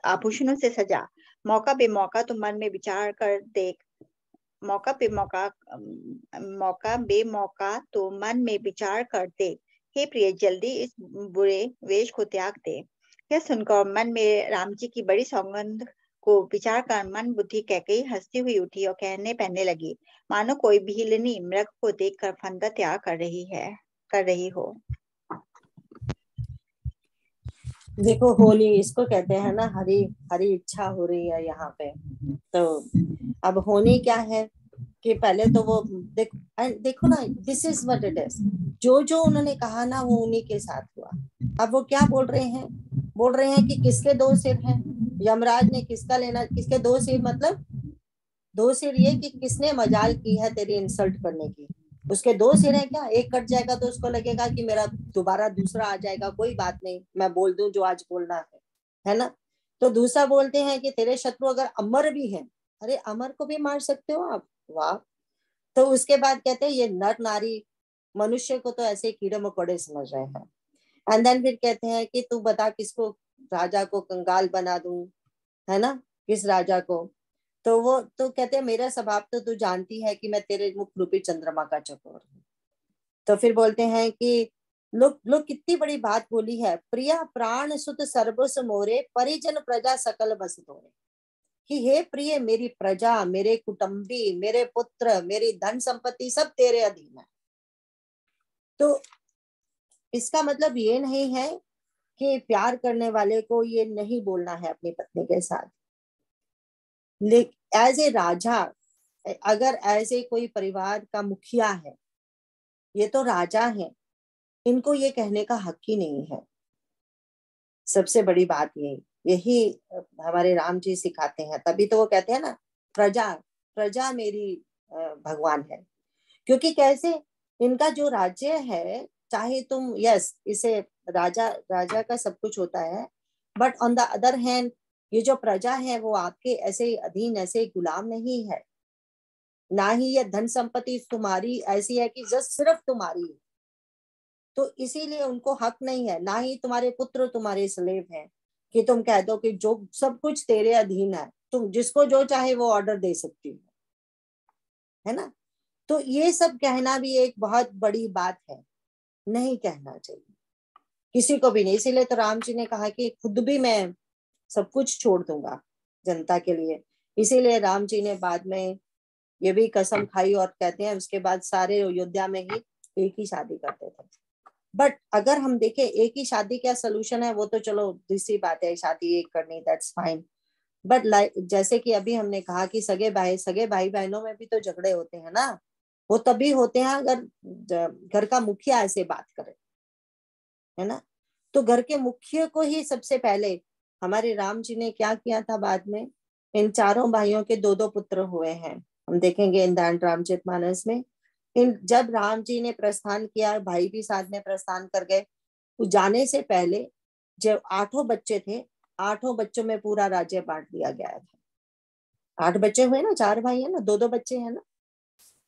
आभूषणों से सजा। मौका बेमौका तो मन में विचार कर देख, मौका बेमौका तो मन में विचार कर दे। हे प्रिय, जल्दी इस बुरे वेश को त्याग दे। यह सुनकर मन में राम जी की बड़ी सौगंध को विचार कर मन बुद्धि कैकेयी हंसती हुई उठी और कहने लगी, मानो कोई भीलनी मृग को देखकर फंदा तैयार कर रही हो। देखो, होली इसको कहते हैं ना, हरी हरी इच्छा हो रही है यहाँ पे। तो अब होनी क्या है कि पहले तो वो देखो ना, this is what it is, जो उन्होंने कहा ना वो उन्हीं के साथ हुआ। अब वो क्या बोल रहे हैं कि किसके दो सिर हैं, यमराज ने किसका लेना, किसके दो सिर, मतलब दो सिर ये कि किसने मजाल की है तेरी इंसल्ट करने की, उसके 2 सिर हैं क्या? एक कट जाएगा तो उसको लगेगा कि मेरा दोबारा दूसरा आ जाएगा, कोई बात नहीं, मैं बोल दूं जो आज बोलना है ना। तो दूसरा बोलते हैं कि तेरे शत्रु अगर अमर भी हैं, अरे अमर को भी मार सकते हो आप, वाह। तो उसके बाद कहते हैं ये नर नारी मनुष्य को तो ऐसे कीड़े मकोड़े समझ रहे हैं। एंड देन फिर कहते हैं कि तू बता किसको राजा को कंगाल बना दूं, है ना, किस राजा को। तो वो तो कहते हैं मेरा स्वभाव तो तू जानती है कि मैं तेरे मुख रूपी चंद्रमा का चकोर हूँ। तो फिर बोलते हैं कि लोग लोग कितनी बड़ी बात बोली है, प्रिया प्राण सुत सर्वस मोरे परिजन प्रजा सकल बस तोरे, कि हे प्रिय मेरी प्रजा, मेरे कुटुंबी, मेरे पुत्र, मेरी धन संपत्ति सब तेरे अधीन है। तो इसका मतलब ये नहीं है कि प्यार करने वाले को ये नहीं बोलना है अपनी पत्नी के साथ, लेकिन एज ए राजा, अगर एज ए कोई परिवार का मुखिया है, ये तो राजा है, इनको ये कहने का हक ही नहीं है। सबसे बड़ी बात यही हमारे राम जी सिखाते हैं। तभी तो वो कहते हैं ना, प्रजा प्रजा मेरी भगवान है। क्योंकि कैसे इनका जो राज्य है, चाहे तुम यस इसे राजा राजा का सब कुछ होता है, but on the other hand ये जो प्रजा है वो आपके ऐसे अधीन, ऐसे गुलाम नहीं है। ना ही ये धन संपत्ति तुम्हारी ऐसी है कि जस्ट सिर्फ तुम्हारी है, तो इसीलिए उनको हक नहीं है। ना ही तुम्हारे पुत्र तुम्हारे स्लेव हैं कि तुम कह दो कि जो सब कुछ तेरे अधीन है, तुम जिसको जो चाहे वो ऑर्डर दे सकती हो, है ना। तो ये सब कहना भी एक बहुत बड़ी बात है, नहीं कहना चाहिए किसी को भी नहीं। इसीलिए तो राम जी ने कहा कि खुद भी मैं सब कुछ छोड़ दूंगा जनता के लिए। इसीलिए राम जी ने बाद में ये भी कसम खाई, और कहते हैं उसके बाद सारे अयोध्या में ही एक ही शादी करते थे। बट अगर हम देखें एक ही शादी क्या सोल्यूशन है, वो तो चलो दूसरी बात है, शादी एक करनी दैट्स फाइन। बट जैसे कि अभी हमने कहा कि सगे भाई बहनों में भी तो झगड़े होते हैं ना, वो तभी होते हैं अगर घर का मुखिया ऐसे बात करे, है ना। तो घर के मुखिया को ही सबसे पहले हमारे राम जी ने क्या किया था, बाद में इन चारों भाइयों के 2-2 पुत्र हुए हैं, हम देखेंगे इन रामचरितमानस में। इन जब राम जी ने प्रस्थान किया, भाई भी साथ में प्रस्थान कर गए, जाने से पहले जब 8 बच्चे थे, 8 बच्चों में पूरा राज्य बांट दिया गया था। 8 बच्चे हुए ना, 4 भाई है ना, 2-2 बच्चे हैं ना।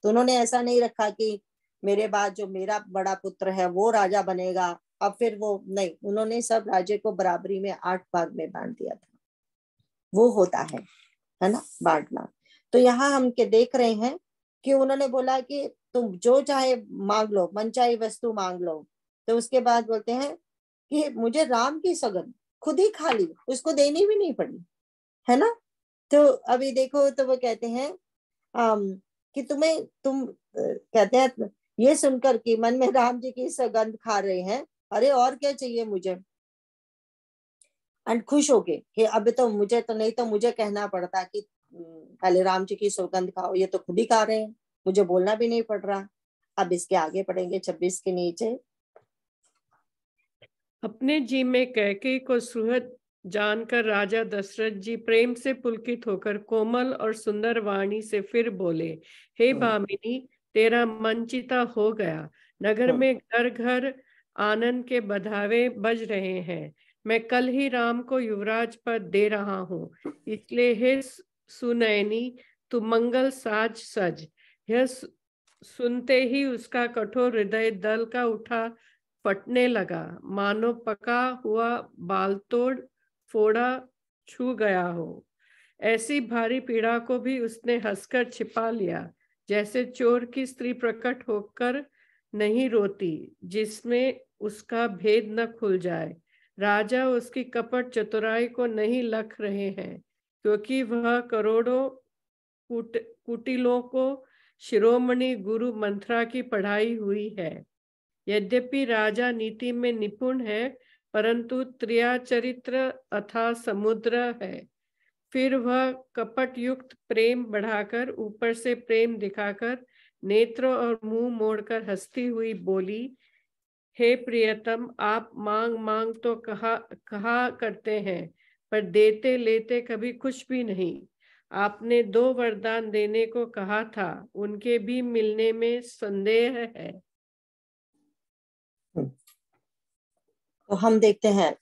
तो उन्होंने ऐसा नहीं रखा कि मेरे बाद जो मेरा बड़ा पुत्र है वो राजा बनेगा, अब फिर वो नहीं, उन्होंने सब राज्य को बराबरी में 8 भाग में बांट दिया था। वो होता है ना बांटना। तो यहाँ हम के देख रहे हैं कि उन्होंने बोला कि तुम जो चाहे मांग लो, मनचाही वस्तु मांग लो। तो उसके बाद बोलते हैं कि मुझे राम की सौगंध खुद ही खा ली, उसको देनी भी नहीं पड़ी, है ना। तो अभी देखो, तो वो कहते हैं कि तुम कहते हैं ये सुनकर कि मन में राम जी की सौगंध खा रहे हैं, अरे और क्या चाहिए मुझे, एंड खुश होके कि अब तो मुझे तो नहीं, तो मुझे कहना पड़ता कि पहले राम जी की सौगंध खाओ, ये तो खुद ही खा रहे हैं, मुझे बोलना भी नहीं पड़ रहा। अब इसके आगे पढ़ेंगे 26 के नीचे। अपने जी में कैकेयी को सुहृद जानकर राजा दशरथ जी प्रेम से पुलकित होकर कोमल और सुंदर वाणी से फिर बोले, हे भामिनी, तेरा मन चिता हो गया। नगर में घर घर आनंद के बधावे बज रहे हैं। मैं कल ही राम को युवराज पद दे रहा हूँ, इसलिए हे सुनैनी तू मंगल साज सज। यह सुनते ही उसका कठोर हृदय दल का उठा फटने लगा, मानो पका हुआ बालतोड़ फोड़ा छू गया हो। ऐसी भारी पीड़ा को भी उसने हंसकर छिपा लिया, जैसे चोर की स्त्री प्रकट होकर नहीं रोती, जिसमें उसका भेद न खुल जाए। राजा उसकी कपट चतुराई को नहीं लख रहे हैं, क्योंकि वह करोड़ों कुटिलों को शिरोमणि गुरु मंत्रा की पढ़ाई हुई है। यद्यपि राजा नीति में निपुण है, परंतु त्रियाचरित्र अथाह समुद्र है। फिर वह कपट युक्त प्रेम बढ़ाकर, ऊपर से प्रेम दिखाकर, नेत्र और मुंह मोड़कर हंसती हुई बोली, हे प्रियतम, आप मांग मांग तो कहा करते हैं, पर देते लेते कभी कुछ भी नहीं। आपने 2 वरदान देने को कहा था, उनके भी मिलने में संदेह है। तो हम देखते हैं।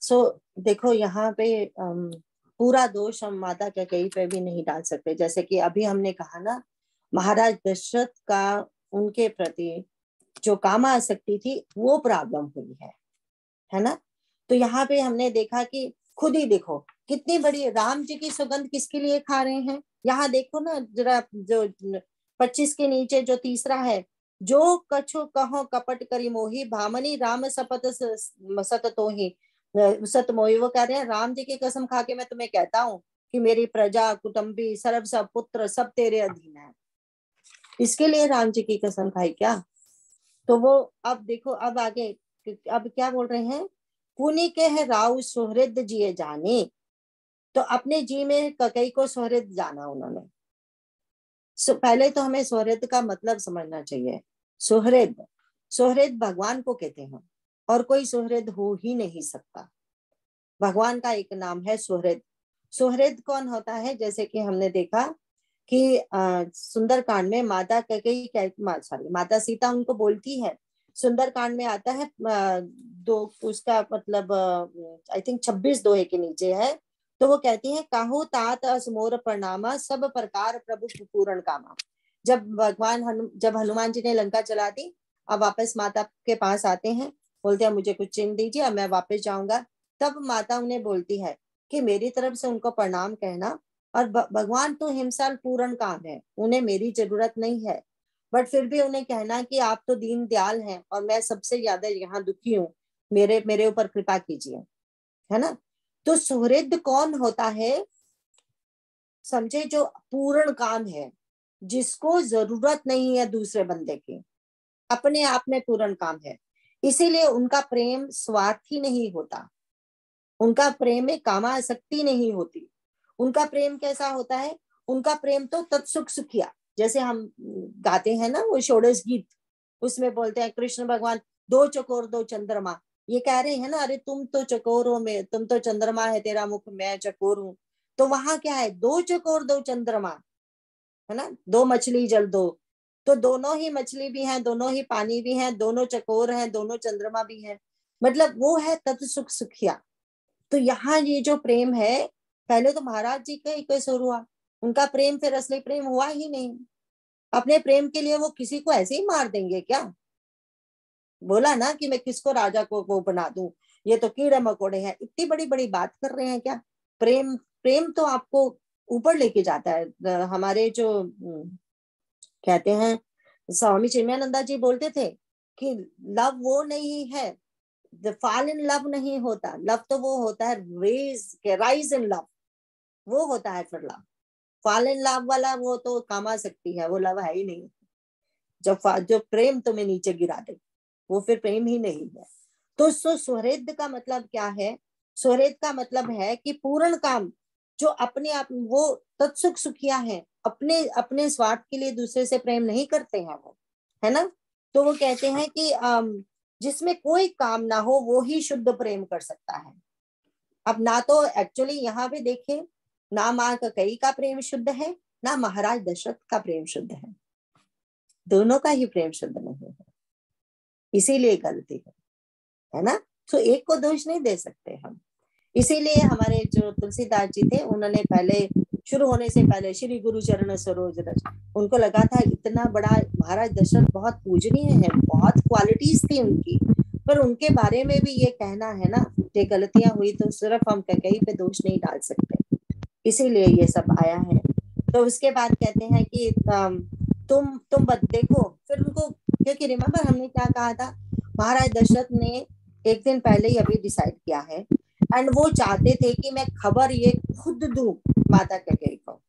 देखो यहाँ पे पूरा दोष हम माता कैकेयी पे भी नहीं डाल सकते। जैसे कि अभी हमने कहा ना, महाराज दशरथ का उनके प्रति जो कामासक्ति थी वो प्रॉब्लम हुई है ना। तो यहाँ पे हमने देखा कि खुद ही देखो कितनी बड़ी राम जी की सुगंध किसके लिए खा रहे हैं। यहाँ देखो ना जरा, जो 25 के नीचे जो तीसरा है, जो कछु कहो कपट करी मोही भामनी राम सपत सत तो ही सत मोही। वो कह रहे हैं राम जी की कसम खा के मैं तुम्हें कहता हूँ कि मेरी प्रजा कुटुंबी सर्व सब पुत्र सब तेरे अधीन है। इसके लिए राम जी की कसम खाई क्या? तो वो अब देखो, अब आगे अब क्या बोल रहे हैं, पुनि के है राव सुहृद जिए जाने। तो अपने जी में कैकेयी को सुहृद जाना उन्होंने। पहले तो हमें सुहृद का मतलब समझना चाहिए। सुहृद, सुहृद भगवान को कहते हैं और कोई सुहृद हो ही नहीं सकता। भगवान का एक नाम है सुहृद। सुहृद कौन होता है? जैसे कि हमने देखा कि सुंदरकांड में माता कैकेयी माता सीता उनको बोलती है, सुंदरकांड में आता है उसका मतलब आई थिंक 26 दोहे के नीचे है। तो वो कहती है, काहू तात असमोर प्रणामा सब प्रकार प्रभु पूर्ण कामा। जब हनुमान जी ने लंका चला दी, अब वापस माता के पास आते हैं, बोलते हैं मुझे कुछ चिन्ह दीजिए, अब मैं वापस जाऊंगा। तब माता उन्हें बोलती है कि मेरी तरफ से उनको प्रणाम कहना, और भगवान तो हिमसाल पूर्ण काम है, उन्हें मेरी जरूरत नहीं है, बट फिर भी उन्हें कहना कि आप तो दीन दयाल हैं और मैं सबसे ज्यादा यहाँ दुखी हूँ, मेरे ऊपर कृपा कीजिए, है ना। तो सुहृद कौन होता है? समझे, जो पूर्ण काम है, जिसको जरूरत नहीं है दूसरे बंदे की, अपने आप में पूर्ण काम है। इसीलिए उनका प्रेम स्वार्थी नहीं होता, उनका प्रेम में कामासक्ति नहीं होती। उनका प्रेम कैसा होता है? उनका प्रेम तो तत्सुख सुखिया, जैसे हम गाते हैं ना वो षोडश गीत, उसमें बोलते हैं कृष्ण भगवान 2 चकोर 2 चंद्रमा, ये कह रहे हैं ना, अरे तुम तो चकोर हो, मैं तुम तो चंद्रमा है, तेरा मुख मैं चकोर हूं। तो वहां क्या है? 2 चकोर 2 चंद्रमा, है ना, 2 मछली जल दो। तो दोनों ही मछली भी हैं, दोनों ही पानी भी हैं, दोनों चकोर हैं, दोनों चंद्रमा भी हैं, मतलब वो है तत्सुख सुखिया। तो यहाँ ये जो प्रेम है, पहले तो महाराज जी का ही कैसुर हुआ, उनका प्रेम फिर असली प्रेम हुआ ही नहीं। अपने प्रेम के लिए वो किसी को ऐसे ही मार देंगे क्या? बोला ना कि मैं किसको राजा को वो बना दूं, ये तो कीड़े मकोड़े हैं, इतनी बड़ी बड़ी बात कर रहे हैं क्या? प्रेम, प्रेम तो आपको ऊपर लेके जाता है। हमारे जो कहते हैं, स्वामी चिन्मयानंदा जी बोलते थे कि लव वो नहीं है, फॉल इन लव नहीं होता, लव तो वो होता है राइज इन लव, वो होता है फिर लव। फॉल इन लव वाला वो तो कामा सकती है, वो लव है ही नहीं। जो प्रेम तुम्हें नीचे गिरा दे वो फिर प्रेम ही नहीं है। तो सुहृद का मतलब क्या है? सुहृद का मतलब है कि पूर्ण काम, जो अपने आप वो तत्सुख सुखिया है, अपने अपने स्वार्थ के लिए दूसरे से प्रेम नहीं करते हैं वो, है ना। तो वो कहते हैं कि जिसमें कोई काम ना हो वो ही शुद्ध प्रेम कर सकता है। अब ना तो एक्चुअली यहाँ पे देखें, ना माँ कैकेयी का प्रेम शुद्ध है, ना महाराज दशरथ का प्रेम शुद्ध है, दोनों का ही प्रेम शुद्ध नहीं है, इसीलिए गलती है ना। तो एक को दोष नहीं दे सकते हम। इसीलिए हमारे जो तुलसीदास जी थे, उन्होंने पहले शुरू होने से पहले श्री गुरु चरण सरोज रज, उनको लगा था इतना बड़ा महाराज दशरथ बहुत पूजनीय है, बहुत क्वालिटीज थी उनकी, पर उनके बारे में भी ये कहना है ना कि गलतियां हुई तो सिर्फ हम कैकेयी पे दोष नहीं डाल सकते, इसीलिए ये सब आया है। तो उसके बाद कहते हैं कि तुम देखो फिर उनको, क्योंकि रिमेम्बर हमने क्या कहा था, महाराज दशरथ ने एक दिन पहले ही अभी डिसाइड किया है, एंड वो चाहते थे कि मैं खबर ये खुद दूं माता कैकेयी को।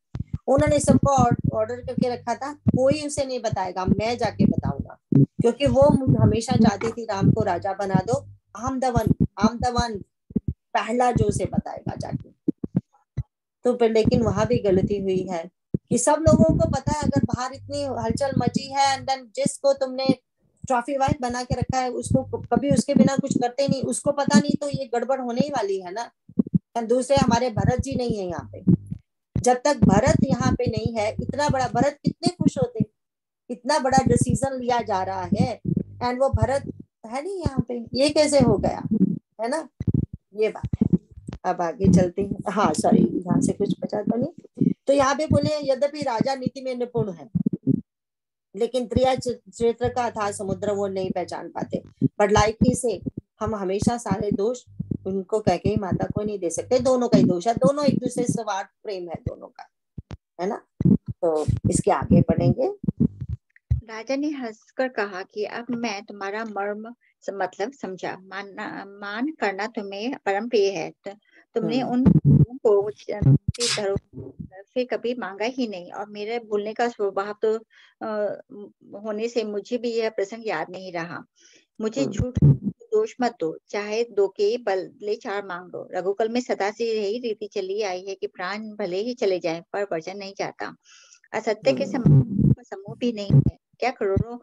उन्होंने सबको ऑर्डर करके रखा था, कोई उसे नहीं बताएगा, मैं जाके बताऊंगा, क्योंकि वो हमेशा चाहती थी राम को राजा बना दो, आमदवन पहला जो उसे बताएगा जाके। तो फिर लेकिन वहां भी गलती हुई है कि सब लोगों को पता है, अगर बाहर इतनी हलचल मची है, एंड देन जिसको तुमने ट्रॉफी वाइफ बना के रखा है उसको कभी उसके बिना कुछ करते नहीं, उसको पता नहीं, तो ये गड़बड़ होने ही वाली है ना। दूसरे हमारे भरत जी नहीं है यहाँ पे, जब तक भरत यहाँ पे नहीं है, इतना बड़ा भरत कितने खुश होते, इतना बड़ा डिसीजन लिया जा रहा है एंड वो भरत है नहीं यहाँ पे, ये कैसे हो गया, है ना, ये बात है। अब आगे चलते हैं। हाँ सॉरी, यहाँ से कुछ बचा तो नहीं। तो यहाँ पे बोले यद्यपि राजा नीति में निपुण है, लेकिन त्रिया चरित्र का अथाह समुद्र वो नहीं पहचान पाते। बट लाइक ही से हम हमेशा सारे दोष उनको कह के ही माता को नहीं दे सकते, दोनों का ही दोष है, दोनों एक दूसरे से स्वार्थ प्रेम है दोनों का, है ना। तो इसके आगे पढ़ेंगे। राजा ने हंसकर कहा कि अब मैं तुम्हारा मर्म मतलब समझा। मान करना तुम्हें परम प्रिय है। तुमने उन को फिर कभी मांगा ही नहीं, और मेरे भूलने का स्वभाव तो होने से मुझे भी यह प्रसंग याद नहीं रहा। मुझे झूठ दोष मत दो, चाहे दो के बदले चार मांग लो। रघुकुल में सदा से यही रीति चली आई है कि प्राण भले ही चले जाएं पर वचन नहीं जाता। असत्य के समूह भी नहीं है। क्या करोड़ों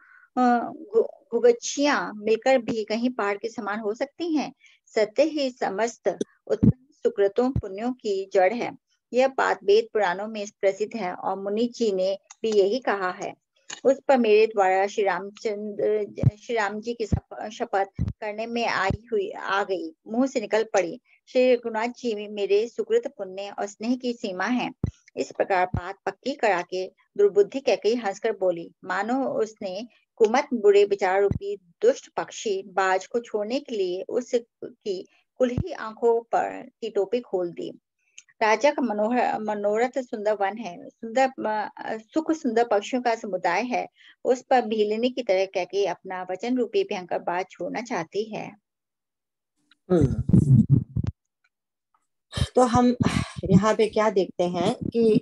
गुगच्छियां मिलकर भी कहीं पहाड़ के समान हो सकती हैं? सत्य ही समस्त उत्तम सुकृतों पुण्यों की जड़ है। यह बात वेद पुराणों में प्रसिद्ध है और मुनि जी ने भी यही कहा है। उस पर मेरे द्वारा श्री राम जी की शपथ करने में आ गई, मुंह से निकल पड़ी। श्री रघुनाथ जी मेरे सुकृत पुण्य और स्नेह की सीमा है। इस प्रकार बात पक्की करा के दुर्बुद्धि कैकेयी हंसकर बोली, मानो उसने कुमत बुरे विचार रूपी दुष्ट पक्षी बाज को छोड़ने के लिए उसकी कुल्ही आंखों पर की टोपी खोल दी। राजा का मनोरथ सुंदर वन है, सुंदर पक्षियों का समुदाय है। उस पर भीलनी की तरह कैकेयी अपना वचन रूपी भयंकर बाज छोड़ना चाहती है। तो हम यहाँ पे क्या देखते हैं कि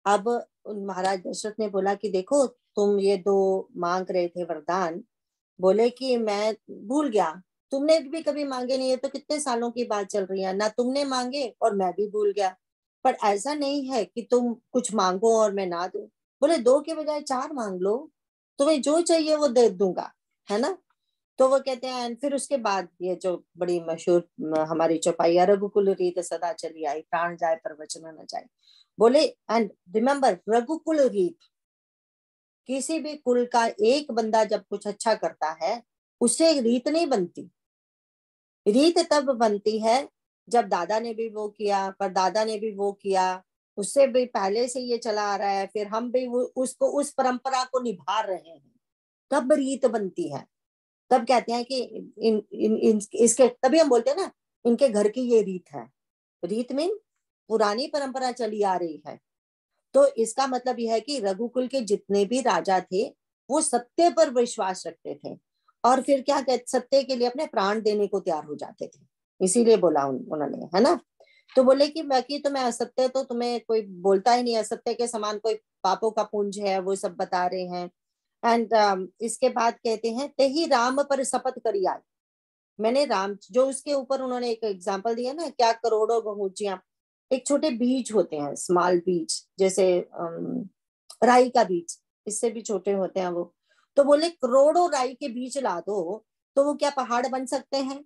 अब महाराज दशरथ ने बोला कि देखो तुम ये दो मांग रहे थे वरदान, बोले कि मैं भूल गया, तुमने भी कभी मांगे नहीं है, तो कितने सालों की बात चल रही है ना, तुमने मांगे और मैं भी भूल गया। पर ऐसा नहीं है कि तुम कुछ मांगो और मैं ना दूं। बोले दो के बजाय चार मांग लो, तुम्हें जो चाहिए वो दे दूंगा, है ना। तो वो कहते हैं, फिर उसके बाद ये जो बड़ी मशहूर हमारी चौपाई, रघुकुल रीत सदा चली आई, प्राण जाए पर वचन न जाए। बोले एंड रिमेम्बर रघुकुल रीत, किसी भी कुल का एक बंदा जब कुछ अच्छा करता है उससे रीत नहीं बनती। रीत तब बनती है जब दादा ने भी वो किया, पर दादा ने भी वो किया, उससे भी पहले से ये चला आ रहा है, फिर हम भी उसको उस परंपरा को निभा रहे हैं, तब रीत बनती है। तब कहते हैं कि इसके तभी हम बोलते हैं ना इनके घर की ये रीत है। रीत मीन पुरानी परंपरा चली आ रही है। तो इसका मतलब यह है कि रघुकुल के जितने भी राजा थे वो सत्य पर विश्वास रखते थे, और फिर क्या कहते, सत्य के लिए अपने प्राण देने को तैयार हो जाते थे। इसीलिए बोला उन्होंने, है ना। तो बोले कि बाकी तुम्हें असत्य तो तुम्हें कोई बोलता ही नहीं, असत्य के समान कोई पापों का पुंज है, वो सब बता रहे हैं। एंड इसके बाद कहते हैं, ते ही राम पर शपथ करी आई। मैंने राम जो उसके ऊपर उन्होंने एक एग्जाम्पल दिया ना, क्या करोड़ों बहुजियां, एक छोटे बीज होते हैं, स्मॉल बीज, जैसे राई का बीज, इससे भी छोटे होते हैं वो। तो बोले करोड़ों राई के बीज ला दो तो वो क्या पहाड़ बन सकते हैं?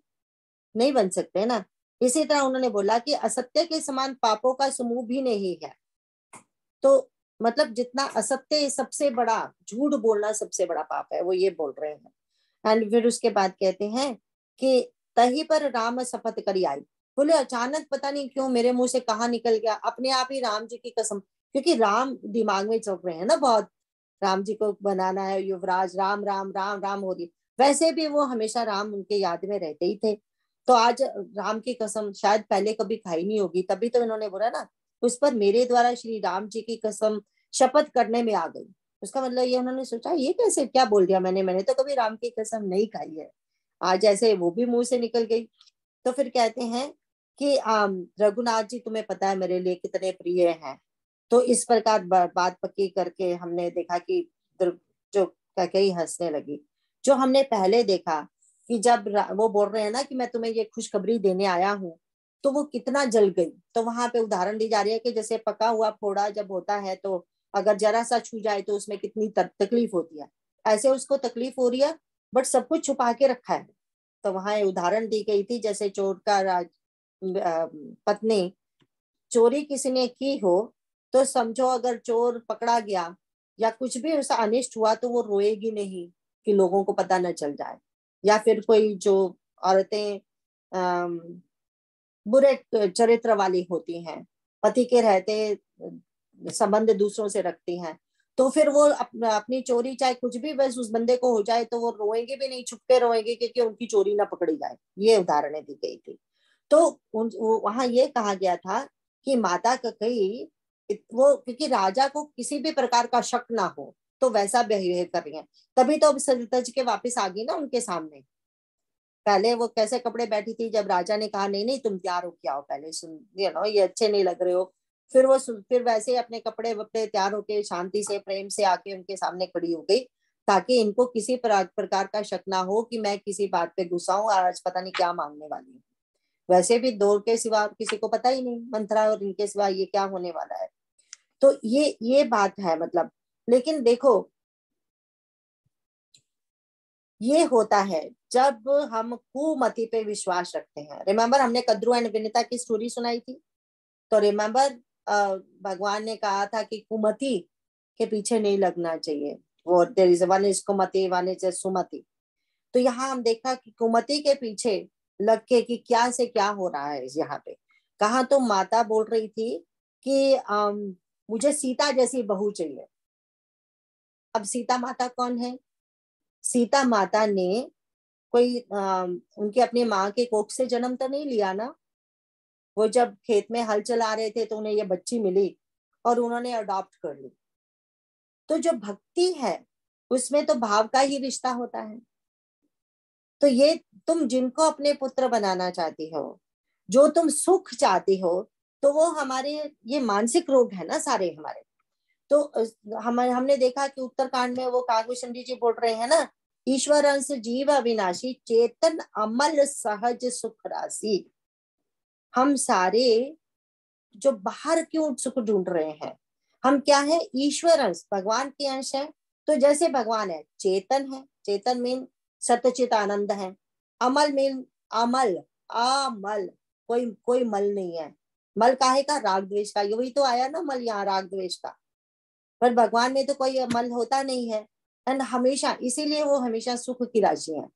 नहीं बन सकते ना। इसी तरह उन्होंने बोला कि असत्य के समान पापों का समूह भी नहीं है। तो मतलब जितना असत्य सबसे बड़ा, झूठ बोलना सबसे बड़ा पाप है, वो ये बोल रहे हैं। एंड फिर उसके बाद कहते हैं कि तही पर राम शपथ करी आई। बोले अचानक पता नहीं क्यों मेरे मुंह से कहाँ निकल गया, अपने आप ही राम जी की कसम, क्योंकि राम दिमाग में चल रहे हैं ना बहुत, राम जी को बनाना है युवराज, राम राम राम राम हो रही। वैसे भी वो हमेशा राम उनके याद में रहते ही थे। तो आज राम की कसम शायद पहले कभी खाई नहीं होगी, तभी तो इन्होंने बोला ना, उस पर मेरे द्वारा श्री राम जी की कसम शपथ करने में आ गई। उसका मतलब ये उन्होंने सोचा ये कैसे, क्या बोल दिया मैंने तो कभी राम की कसम नहीं खाई है, आज ऐसे वो भी मुंह से निकल गई। तो फिर कहते हैं कि रघुनाथ जी तुम्हें पता है मेरे लिए कितने प्रिय हैं। तो इस प्रकार बात पक्की करके हमने देखा कि जो कैकेयी हंसने लगी। जो हमने पहले देखा कि जब वो बोल रहे हैं ना कि मैं तुम्हें ये खुशखबरी देने आया हूँ, तो वो कितना जल गई। तो वहां पे उदाहरण दी जा रही है कि जैसे पका हुआ फोड़ा जब होता है तो अगर जरा सा छू जाए तो उसमें कितनी तकलीफ होती है, ऐसे उसको तकलीफ हो रही है बट सब कुछ छुपा के रखा है। तो वहां उदाहरण दी गई थी, जैसे चोर का पत्नी चोरी किसी ने की हो तो समझो अगर चोर पकड़ा गया या कुछ भी उसका अनिष्ट हुआ तो वो रोएगी नहीं कि लोगों को पता न चल जाए। या फिर कोई जो औरतें बुरे चरित्र वाली होती हैं, पति के रहते संबंध दूसरों से रखती हैं, तो फिर वो अपनी चोरी चाहे कुछ भी बस उस बंदे को हो जाए तो वो रोएंगे भी नहीं, छुपके रोएंगे क्योंकि उनकी चोरी ना पकड़ी जाए। ये उदाहरणें दी गई थी। तो वहां ये कहा गया था कि माता कई वो क्योंकि राजा को किसी भी प्रकार का शक ना हो तो वैसा बिहेव कर रही है, तभी तो अब सज धज के वापस आ गई ना उनके सामने। पहले वो कैसे कपड़े बैठी थी, जब राजा ने कहा नहीं नहीं तुम तैयार हो के आओ, पहले सुन ये अच्छे नहीं लग रहे हो, फिर वो फिर वैसे ही अपने कपड़े वपड़े तैयार होके शांति से प्रेम से आके उनके सामने खड़ी हो गई, ताकि इनको किसी प्रकार का शक ना हो कि मैं किसी बात पे गुस्सा हूँ आज पता नहीं क्या मांगने वाली हूँ। वैसे भी दौड़ के सिवा किसी को पता ही नहीं मंत्रा और इनके सिवा ये क्या होने वाला है। तो ये बात है मतलब। लेकिन देखो ये होता है जब हम कुमति पे विश्वास रखते हैं। रिमेम्बर हमने कद्रू एंड विनीता की स्टोरी सुनाई थी, तो रिमेम्बर भगवान ने कहा था कि कुमति के पीछे नहीं लगना चाहिए, वो देयर इज वन इज कुमति वन इज सुमति। तो यहाँ हम देखा कि कुमति के पीछे लग के कि क्या से क्या हो रहा है। यहाँ पे कहा तो माता बोल रही थी कि मुझे सीता जैसी बहू चाहिए। अब सीता माता कौन है? सीता माता ने कोई उनकी अपनी माँ के कोख से जन्म तो नहीं लिया ना। वो जब खेत में हल चला रहे थे तो उन्हें ये बच्ची मिली और उन्होंने अडॉप्ट कर ली। तो जो भक्ति है उसमें तो भाव का ही रिश्ता होता है। तो ये तुम जिनको अपने पुत्र बनाना चाहती हो, जो तुम सुख चाहती हो, तो वो हमारे ये मानसिक रोग है ना सारे हमारे। तो हमने देखा कि उत्तरकांड में वो कागभूषण जी बोल रहे हैं ना, ईश्वर अंश जीव अविनाशी चेतन अमल सहज सुख राशि। हम सारे जो बाहर क्यों सुख ढूंढ रहे हैं, हम क्या है? ईश्वर अंश, भगवान के अंश है। तो जैसे भगवान है, चेतन है, चेतन मीन सत्यचित आनंद है। अमल मीन अमल, अमल, कोई मल नहीं है। मल काहे का? राग द्वेष का। यही तो आया ना मल, यहाँ राग द्वेष का। पर भगवान में तो कोई मल होता नहीं है एंड हमेशा, इसीलिए वो हमेशा सुख की राशि है।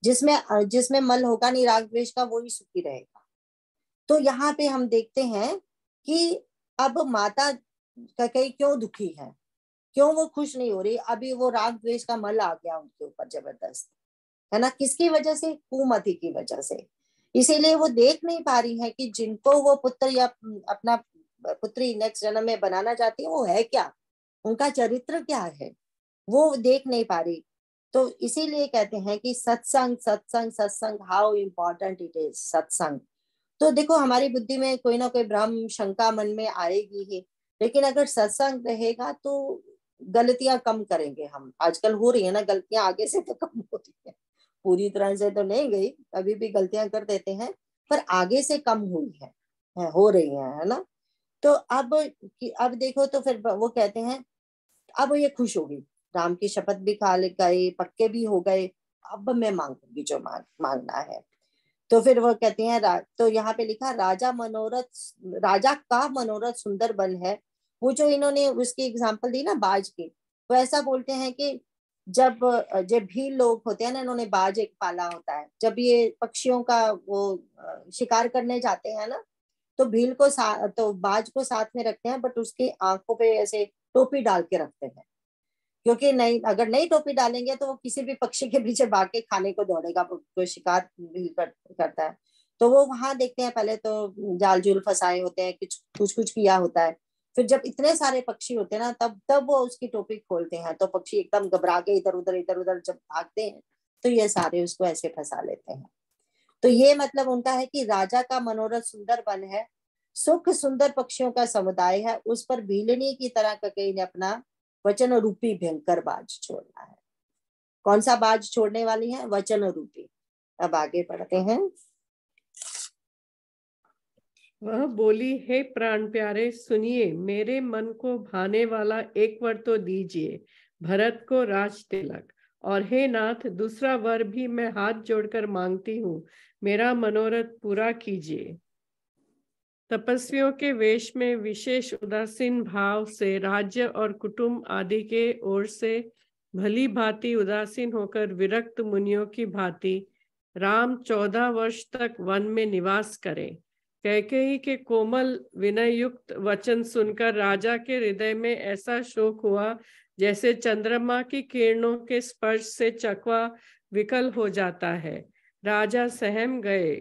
जिसमें मल होगा नहीं राग द्वेष का, वो ही सुखी रहेगा। तो यहाँ पे हम देखते हैं कि अब माता कई क्यों दुखी है, क्यों वो खुश नहीं हो रही। अभी वो राग द्वेष का मल आ गया उनके ऊपर जबरदस्त, है ना। किसकी वजह से? कुमति की वजह से। इसीलिए वो देख नहीं पा रही है कि जिनको वो पुत्र या अपना पुत्री नेक्स्ट जन्म में बनाना चाहती है वो है क्या, उनका चरित्र क्या है, वो देख नहीं पा रही। तो इसीलिए कहते हैं कि सत्संग सत्संग सत्संग, हाउ इम्पोर्टेंट इट इज सत्संग। तो देखो हमारी बुद्धि में कोई ना कोई भ्रम शंका मन में आएगी ही, लेकिन अगर सत्संग रहेगा तो गलतियां कम करेंगे हम। आजकल हो रही है ना गलतियां, आगे से तो कम हो रही है, पूरी तरह से तो नहीं गई, अभी भी गलतियां कर देते हैं, पर आगे से कम हुई है हो रही है ना। तो अब देखो तो फिर वो कहते हैं अब ये खुश होगी, राम की शपथ भी खा ले गए, पक्के भी हो गए, अब मैं मांगूंगी जो मांगना है। तो फिर वो कहती हैं तो यहाँ पे लिखा राजा का मनोरथ सुंदर बन है। वो जो इन्होंने उसकी एग्जांपल दी ना बाज की, वो ऐसा बोलते हैं कि जब भील लोग होते हैं ना, इन्होंने बाज एक पाला होता है, जब ये पक्षियों का वो शिकार करने जाते हैं ना, तो भील को तो बाज को साथ में रखते हैं, बट उसकी आंखों पे ऐसे टोपी डाल के रखते हैं, क्योंकि नहीं अगर नहीं टोपी डालेंगे तो वो किसी भी पक्षी के पीछे भाग के खाने को दौड़ेगा, कोई शिकार भी करता है। तो वो वहां देखते हैं, पहले तो जाल जूल फंसाए होते हैं, कुछ किया होता है, फिर जब इतने सारे पक्षी होते हैं ना, तब वो उसकी टोपी खोलते हैं, तो पक्षी एकदम घबरा के इधर उधर जब भागते हैं, तो ये सारे उसको ऐसे फंसा लेते हैं। तो ये मतलब उनका है कि राजा का मनोरथ सुंदर बन है, सुख सुंदर पक्षियों का समुदाय है, उस पर भीलनी की तरह कई ने अपना वचन रूपी भयंकर बाज छोड़ना है। कौन सा बाज छोड़ने वाली है? वचन रूपी। अब आगे पढ़ते हैं। वह बोली, हे प्राण प्यारे सुनिए, मेरे मन को भाने वाला एक वर तो दीजिए, भरत को राज तिलक, और हे नाथ दूसरा वर भी मैं हाथ जोड़कर मांगती हूँ, मेरा मनोरथ पूरा कीजिए। तपस्वियों के वेश में विशेष उदासीन भाव से राज्य और कुटुंब आदि के ओर से भली भांति उदासीन होकर विरक्त मुनियों की भांति राम 14 वर्ष तक वन में निवास करें। कैकेयी के कोमल विनय युक्त वचन सुनकर राजा के हृदय में ऐसा शोक हुआ जैसे चंद्रमा की किरणों के स्पर्श से चकवा विकल हो जाता है। राजा सहम गए।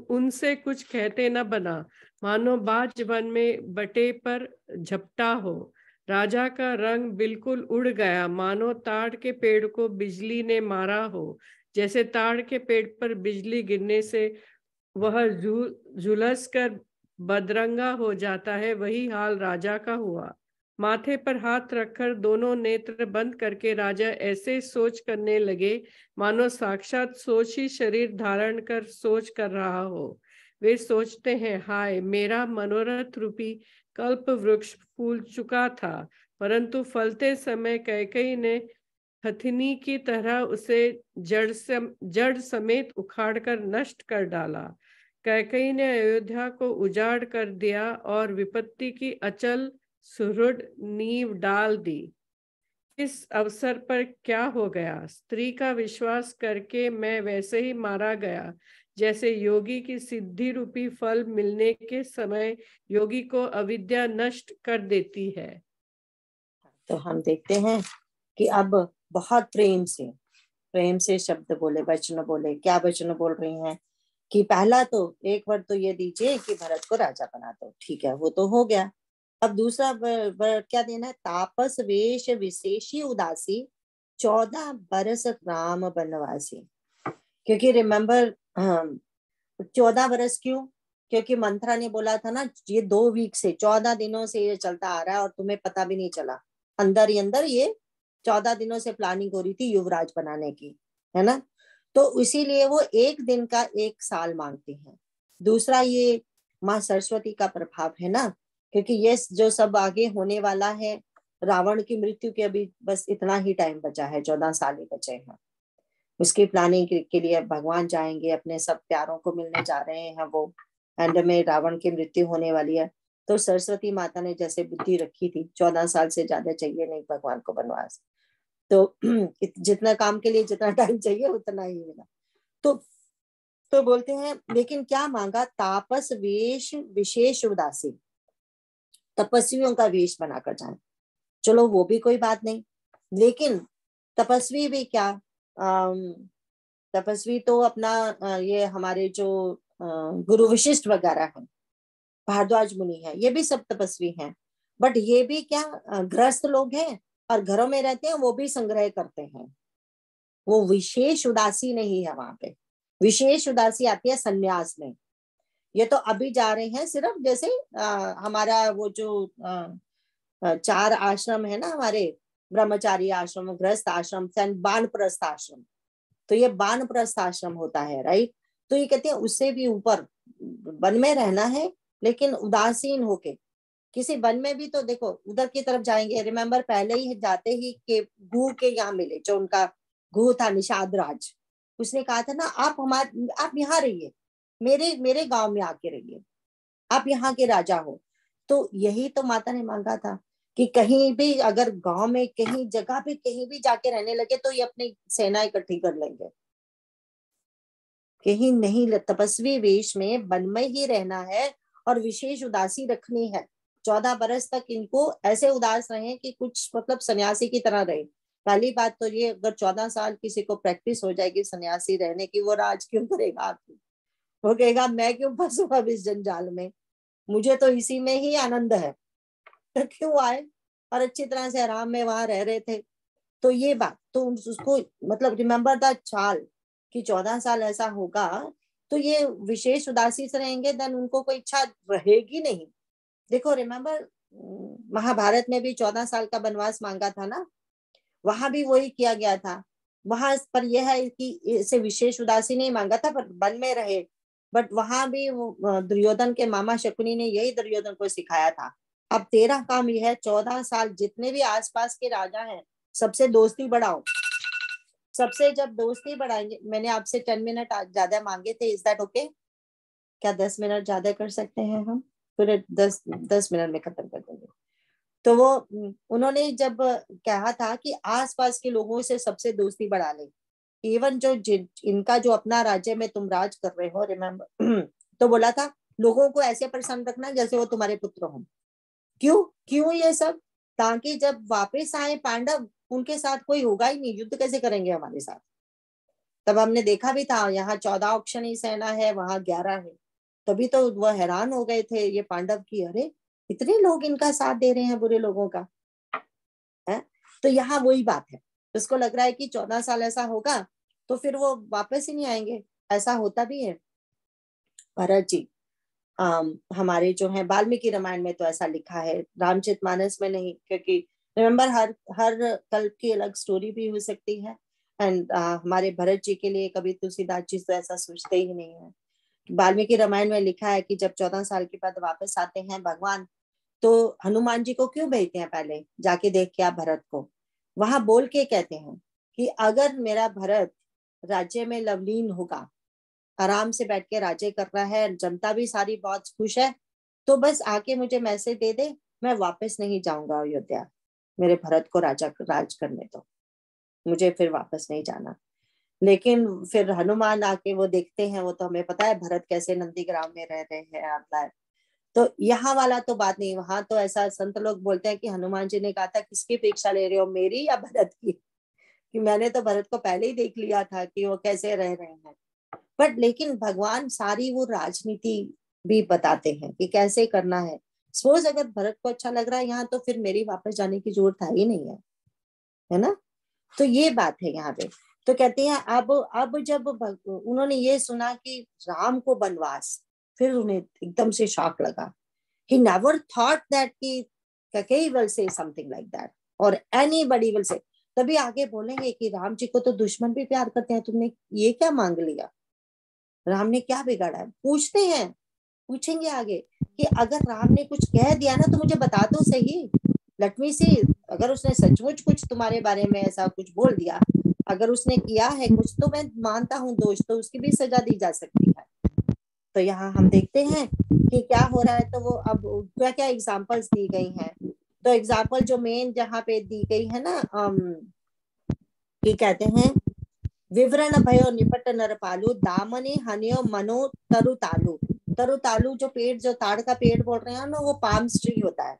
उनसे कुछ कहते न बना, मानो बाज वन में बटे पर झपटा हो। राजा का रंग बिल्कुल उड़ गया, मानो ताड़ के पेड़ को बिजली ने मारा हो। जैसे ताड़ के पेड़ पर बिजली गिरने से वह झुलस कर बदरंगा हो जाता है, वही हाल राजा का हुआ। माथे पर हाथ रखकर दोनों नेत्र बंद करके राजा ऐसे सोच करने लगे मानो साक्षात सोच ही शरीर धारण कर सोच कर रहा हो। वे सोचते हैं, हाय मेरा मनोरथ रूपी कल्प वृक्ष फूल चुका था, परंतु फलते समय कैकेयी ने हथिनी की तरह उसे जड़ समेत उखाड़कर नष्ट कर डाला। कैकेयी ने अयोध्या को उजाड़ कर दिया और विपत्ति की अचल सुदृढ़ नींव डाल दी। इस अवसर पर क्या हो गया? स्त्री का विश्वास करके मैं वैसे ही मारा गया जैसे योगी की सिद्धि रूपी फल मिलने के समय योगी को अविद्या नष्ट कर देती है। तो हम देखते हैं कि अब बहुत प्रेम से शब्द बोले, वचन बोले। क्या वचन बोल रही हैं कि पहला तो एक बार तो ये दीजिए कि भरत को राजा बना दो, ठीक है, वो तो हो गया। अब दूसरा क्या देना है? तापस वेश विशेषी उदासी 14 बरस राम बनवासी। क्योंकि रिमेम्बर 14 बरस क्यों? क्योंकि मंथरा ने बोला था ना, ये 2 वीक से 14 दिनों से ये चलता आ रहा है और तुम्हें पता भी नहीं चला। अंदर ही अंदर ये 14 दिनों से प्लानिंग हो रही थी युवराज बनाने की, है ना। तो इसीलिए वो एक दिन का 1 साल मांगते हैं। दूसरा ये माँ सरस्वती का प्रभाव है ना, क्योंकि ये जो सब आगे होने वाला है, रावण की मृत्यु के अभी बस इतना ही टाइम बचा है, 14 साल ही बचे हैं। उसकी प्लानिंग के लिए भगवान जाएंगे, अपने सब प्यारों को मिलने जा रहे हैं। वो एंड में रावण की मृत्यु होने वाली है। तो सरस्वती माता ने जैसे बुद्धि रखी थी, 14 साल से ज्यादा चाहिए नहीं भगवान को वनवास। तो जितना काम के लिए जितना टाइम चाहिए उतना ही मिला। तो बोलते हैं, लेकिन क्या मांगा? तापस वेश विशेष उदासी, तपस्वियों का वेश बनाकर जाए। चलो वो भी कोई बात नहीं, लेकिन तपस्वी भी क्या, तपस्वी तो अपना ये हमारे जो गुरु वशिष्ठ वगैरह हैं, भारद्वाज मुनि है, ये भी सब तपस्वी हैं। बट ये भी क्या गृहस्थ लोग हैं और घरों में रहते हैं, वो भी संग्रह करते हैं। वो विशेष उदासी नहीं है वहां पे। विशेष उदासी आती है संन्यास में। ये तो अभी जा रहे हैं सिर्फ, जैसे हमारा वो जो 4 आश्रम है ना हमारे, ब्रह्मचारी आश्रम, गृहस्थ आश्रम, वानप्रस्थ आश्रम। तो ये वानप्रस्थ आश्रम होता है, राइट। तो ये कहते हैं उससे भी ऊपर वन में रहना है, लेकिन उदासीन होके। किसी वन में भी तो देखो उधर की तरफ जाएंगे। रिमेम्बर पहले ही जाते ही के गुह के यहाँ मिले, जो उनका गुह था निषाद राज। उसने कहा था ना, आप यहाँ रहिए, मेरे गांव में आके रहिए, आप यहाँ के राजा हो। तो यही तो माता ने मांगा था कि कहीं भी अगर गांव में कहीं जगह पे कहीं भी जाके रहने लगे तो ये अपनी सेना इकट्ठी कर लेंगे। कहीं नहीं, तपस्वी वेश में वन में ही रहना है और विशेष उदासी रखनी है। 14 बरस तक इनको ऐसे उदास रहे कि कुछ मतलब सन्यासी की तरह रहे। पहली बात तो ये, अगर 14 साल किसी को प्रैक्टिस हो जाएगी सन्यासी रहने की, वो राज क्यों करेगा? वो कहेगा मैं क्यों फंसू अब इस जंजाल में, मुझे तो इसी में ही आनंद है, तो क्यों आए? और अच्छी तरह से आराम में वहां रह रहे थे। तो ये बात तो उसको मतलब रिमेम्बर द चाल कि 14 साल ऐसा होगा तो ये विशेष उदासी से रहेंगे, देन उनको कोई इच्छा रहेगी नहीं। देखो रिमेम्बर महाभारत में भी 14 साल का वनवास मांगा था ना, वहां भी वही किया गया था। वहां पर यह है कि इसे विशेष उदासी नहीं मांगा था, पर वन में रहे। बट वहां भी दुर्योधन के मामा शकुनी ने यही दुर्योधन को सिखाया था। अब तेरा काम यह है, 14 साल जितने भी आसपास के राजा हैं सबसे दोस्ती बढ़ाओ। सबसे जब दोस्ती बढ़ाएंगे, मैंने आपसे 10 मिनट ज्यादा मांगे थे, इज दैट ओके? क्या 10 मिनट ज्यादा कर सकते हैं हम? पूरे 10 मिनट में खत्म कर देंगे। तो वो उन्होंने जब कहा था कि आसपास के लोगों से सबसे दोस्ती बढ़ा ले, इवन जो इनका जो अपना राज्य में तुम राज कर रहे हो, रिमेम्बर, तो बोला था लोगों को ऐसे परेशान रखना जैसे वो तुम्हारे पुत्र हो। क्यों ये सब? ताकि जब वापस आए पांडव, उनके साथ कोई होगा ही नहीं, युद्ध कैसे करेंगे हमारे साथ? तब हमने देखा भी था, यहाँ 14 औक्षणी सेना है, वहां 11 है। तभी तो वह हैरान हो गए थे ये पांडव की, अरे इतने लोग इनका साथ दे रहे हैं बुरे लोगों का है। तो यहाँ वही बात है, उसको लग रहा है कि 14 साल ऐसा होगा तो फिर वो वापस ही नहीं आएंगे। ऐसा होता भी है। भरत जी हमारे जो है वाल्मीकि रामायण में तो ऐसा लिखा है, रामचरितमानस में नहीं, क्योंकि रिमेम्बर हर कल्प की अलग स्टोरी भी हो सकती है। एंड हमारे भरत जी के लिए कभी तुलसीदास जी तो ऐसा सोचते ही नहीं है। वाल्मीकि रामायण में लिखा है कि जब 14 साल के बाद वापस आते हैं भगवान, तो हनुमान जी को क्यों भेजते हैं? पहले जाके देख के आप भरत को, वहां बोल के कहते हैं कि अगर मेरा भरत राज्य में लवलीन होगा, आराम से बैठ के राज्य कर रहा है, जनता भी सारी बहुत खुश है, तो बस आके मुझे मैसेज दे दे, मैं वापस नहीं जाऊंगा अयोध्या, मेरे भरत को राज करने दो, मुझे फिर वापस नहीं जाना। लेकिन फिर हनुमान आके वो देखते हैं, वो तो हमें पता है भरत कैसे नंदीग्राम में रह रहे हैं आता है। तो यहाँ वाला तो बात नहीं, वहां तो ऐसा संत लोग बोलते हैं कि हनुमान जी ने कहा था किसकी परीक्षा ले रहे हो, मेरी या भरत की? कि मैंने तो भरत को पहले ही देख लिया था कि वो कैसे रह रहे हैं। बट लेकिन भगवान सारी वो राजनीति भी बताते हैं कि कैसे करना है। सपोज अगर भरत को अच्छा लग रहा है यहाँ, तो फिर मेरी वापस जाने की जरूरत है ही नहीं है ना? तो ये बात है यहाँ पे। तो कहते हैं अब जब उन्होंने ये सुना कि राम को वनवास, फिर उन्हें एकदम से शॉक लगा। He never thought that कि Kakeyi will say something like that or anybody will say। तभी आगे बोलेंगे कि राम जी को तो दुश्मन भी प्यार करते हैं, तुमने ये क्या मांग लिया? राम ने क्या बिगाड़ा है? पूछेंगे आगे कि अगर राम ने कुछ कह दिया ना तो मुझे बता दो सही, लेट मी सी। अगर उसने सचमुच कुछ तुम्हारे बारे में ऐसा कुछ बोल दिया, अगर उसने किया है कुछ, तो मैं मानता हूँ दोष, तो उसकी भी सजा दी जा सकती है। तो यहाँ हम देखते हैं कि क्या हो रहा है। तो वो अब क्या क्या एग्जाम्पल्स दी गई हैं। तो एग्जाम्पल जो मेन जहाँ पे दी गई है ना, कि कहते हैं विवरण भयो निपट नरपालू, दामने हनियो मनो तरु तालू जो पेड़, जो ताड़ का पेड़ बोल रहे हैं ना, वो पाम ट्री होता है।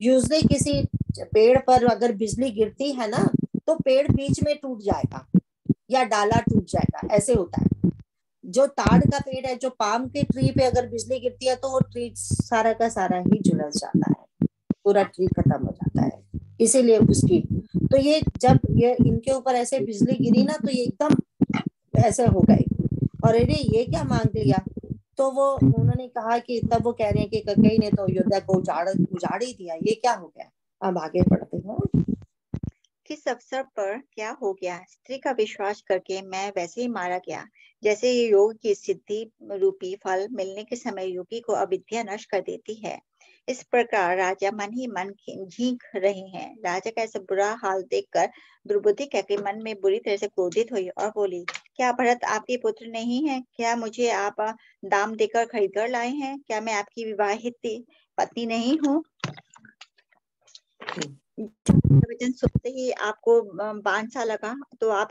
यूजली किसी पेड़ पर अगर बिजली गिरती है ना, तो पेड़ बीच में टूट जाएगा या डाला टूट जाएगा, ऐसे होता है। जो ताड़ का पेड़ है, जो पाम के ट्री पे अगर बिजली गिरती है तो वो ट्री सारा का सारा ही झुलस जाता है, पूरा ट्री खत्म हो जाता है। इसीलिए उसकी, तो ये जब ये इनके ऊपर ऐसे बिजली गिरी ना, तो ये एकदम ऐसे हो गए और अरे ये क्या मांग लिया। तो वो उन्होंने कहा कि तब वो कह रहे हैं कि ककेई ने तो अयोध्या को उजाड़ ही दिया, ये क्या हो गया। अब आगे पढ़ते हैं। किस अवसर पर क्या हो गया? स्त्री का विश्वास करके मैं वैसे ही मारा गया जैसे ये योग की सिद्धि रूपी फल मिलने के समय योगी को अविद्या नष्ट कर देती है। इस प्रकार राजा मन ही मन झींक रहे हैं। राजा का ऐसा बुरा हाल देखकर दुर्बुद्धि कैकेयी मन में बुरी तरह से क्रोधित हुई और बोली, क्या भरत आपके पुत्र नहीं है? क्या मुझे आप दाम देकर खरीद कर लाए हैं? क्या मैं आपकी विवाहित पत्नी नहीं हूँ? वचन सुनते ही आपको बांझ सा लगा तो आप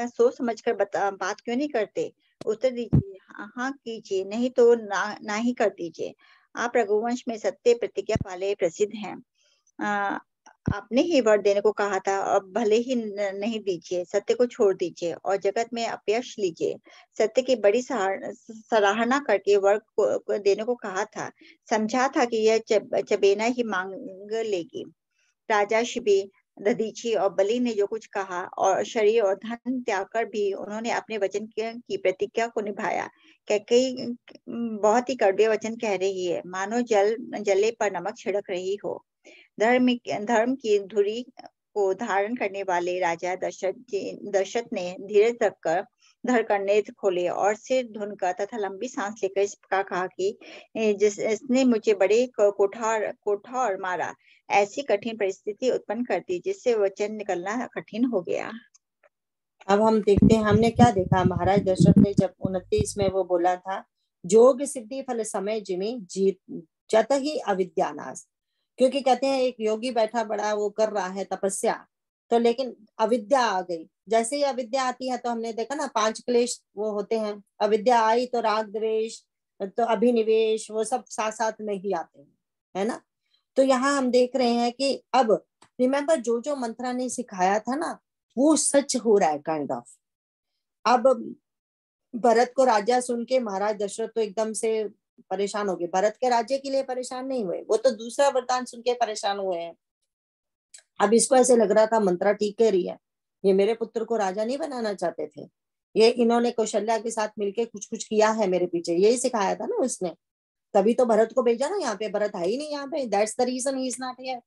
सोच समझकर बात क्यों नहीं करते? उत्तर दीजिए, हाँ कीजिए, नहीं तो ना ही कर दीजिए। आप रघुवंश में सत्य प्रतिज्ञा वाले प्रसिद्ध हैं। आपने ही वर देने को कहा था, अब भले ही नहीं दीजिए, सत्य को छोड़ दीजिए और जगत में अपयश लीजिए। सत्य की बड़ी सराहना करके वर को देने को कहा था, समझा था कि यह चबेना ही मांग लेगी। राजा शिबी, दधीची और बलि ने जो कुछ कहा और शरीर और धन त्याग कर भी उन्होंने अपने वचन की प्रतिज्ञा को निभाया। कैकेयी बहुत ही कड़वे वचन कह रही है, मानो जले पर नमक छिड़क रही हो। धर्म की धुरी को धारण करने वाले राजा दशरथ ने धीरज रखकर धड़कन नेत्र खोले और सिर धुनकर तथा लंबी सांस लेकर इस प्रकार कहा कि जिसने मुझे बड़े कोठार मारा, ऐसी कठिन परिस्थिति उत्पन्न कर दी जिससे वचन निकलना कठिन हो गया। अब हम देखते हैं, हमने क्या देखा, महाराज दशरथ ने जब 29 में वो बोला था, जोग सिद्धि फल समय जिमि जत ही अविद्यानाश। क्योंकि कहते हैं एक योगी बैठा बड़ा वो कर रहा है तपस्या, तो लेकिन अविद्या आ गई। जैसे ही अविद्या आती है तो हमने देखा ना 5 क्लेश वो होते हैं, अविद्या आई तो राग द्वेष तो अभिनिवेश वो सब साथ साथ में ही आते हैं, है ना। तो यहाँ हम देख रहे हैं कि अब रिमेम्बर जो जो मंत्रा ने सिखाया था ना वो सच हो रहा है काइंड ऑफ। अब भरत को राज्य सुन के महाराज दशरथ तो एकदम से परेशान हो गए। भरत के राज्य के लिए परेशान नहीं हुए, वो तो दूसरा वरदान सुन के परेशान हुए हैं। अब इसको ऐसे लग रहा था मंत्रा ठीक कह रही है, ये मेरे पुत्र को राजा नहीं बनाना चाहते थे, ये इन्होंने कौशल्या के साथ मिलके कुछ कुछ किया है मेरे पीछे, यही सिखाया था ना उसने, तभी तो भरत को भेजा ना यहाँ पे। भरत है ही नहीं यहाँ पे, that's the reason he is not here.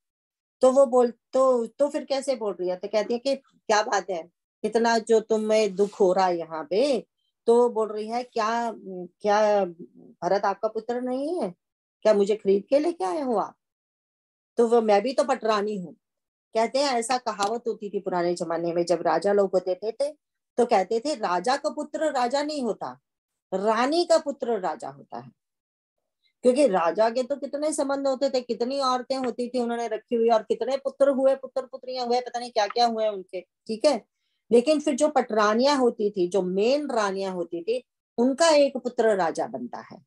तो वो बोल तो फिर कैसे बोल रही है, तो कहती है कि क्या बात है, इतना जो तुम्हें दुख हो रहा है यहाँ पे, तो बोल रही है क्या क्या भरत आपका पुत्र नहीं है क्या, मुझे खरीद के लेके आए हो आप? तो वो मैं भी तो पटरानी हूँ। कहते हैं ऐसा कहावत होती थी पुराने जमाने में, जब राजा लोग होते थे तो कहते थे राजा का पुत्र राजा नहीं होता, रानी का पुत्र राजा होता है। क्योंकि राजा के तो कितने संबंध होते थे, कितनी औरतें होती थी उन्होंने रखी हुई, और कितने पुत्र हुए, पुत्र पुत्रियां हुए, पता नहीं क्या क्या हुए उनके, ठीक है। लेकिन फिर जो पटरानियां होती थी, जो मेन रानियां होती थी, उनका एक पुत्र राजा बनता है।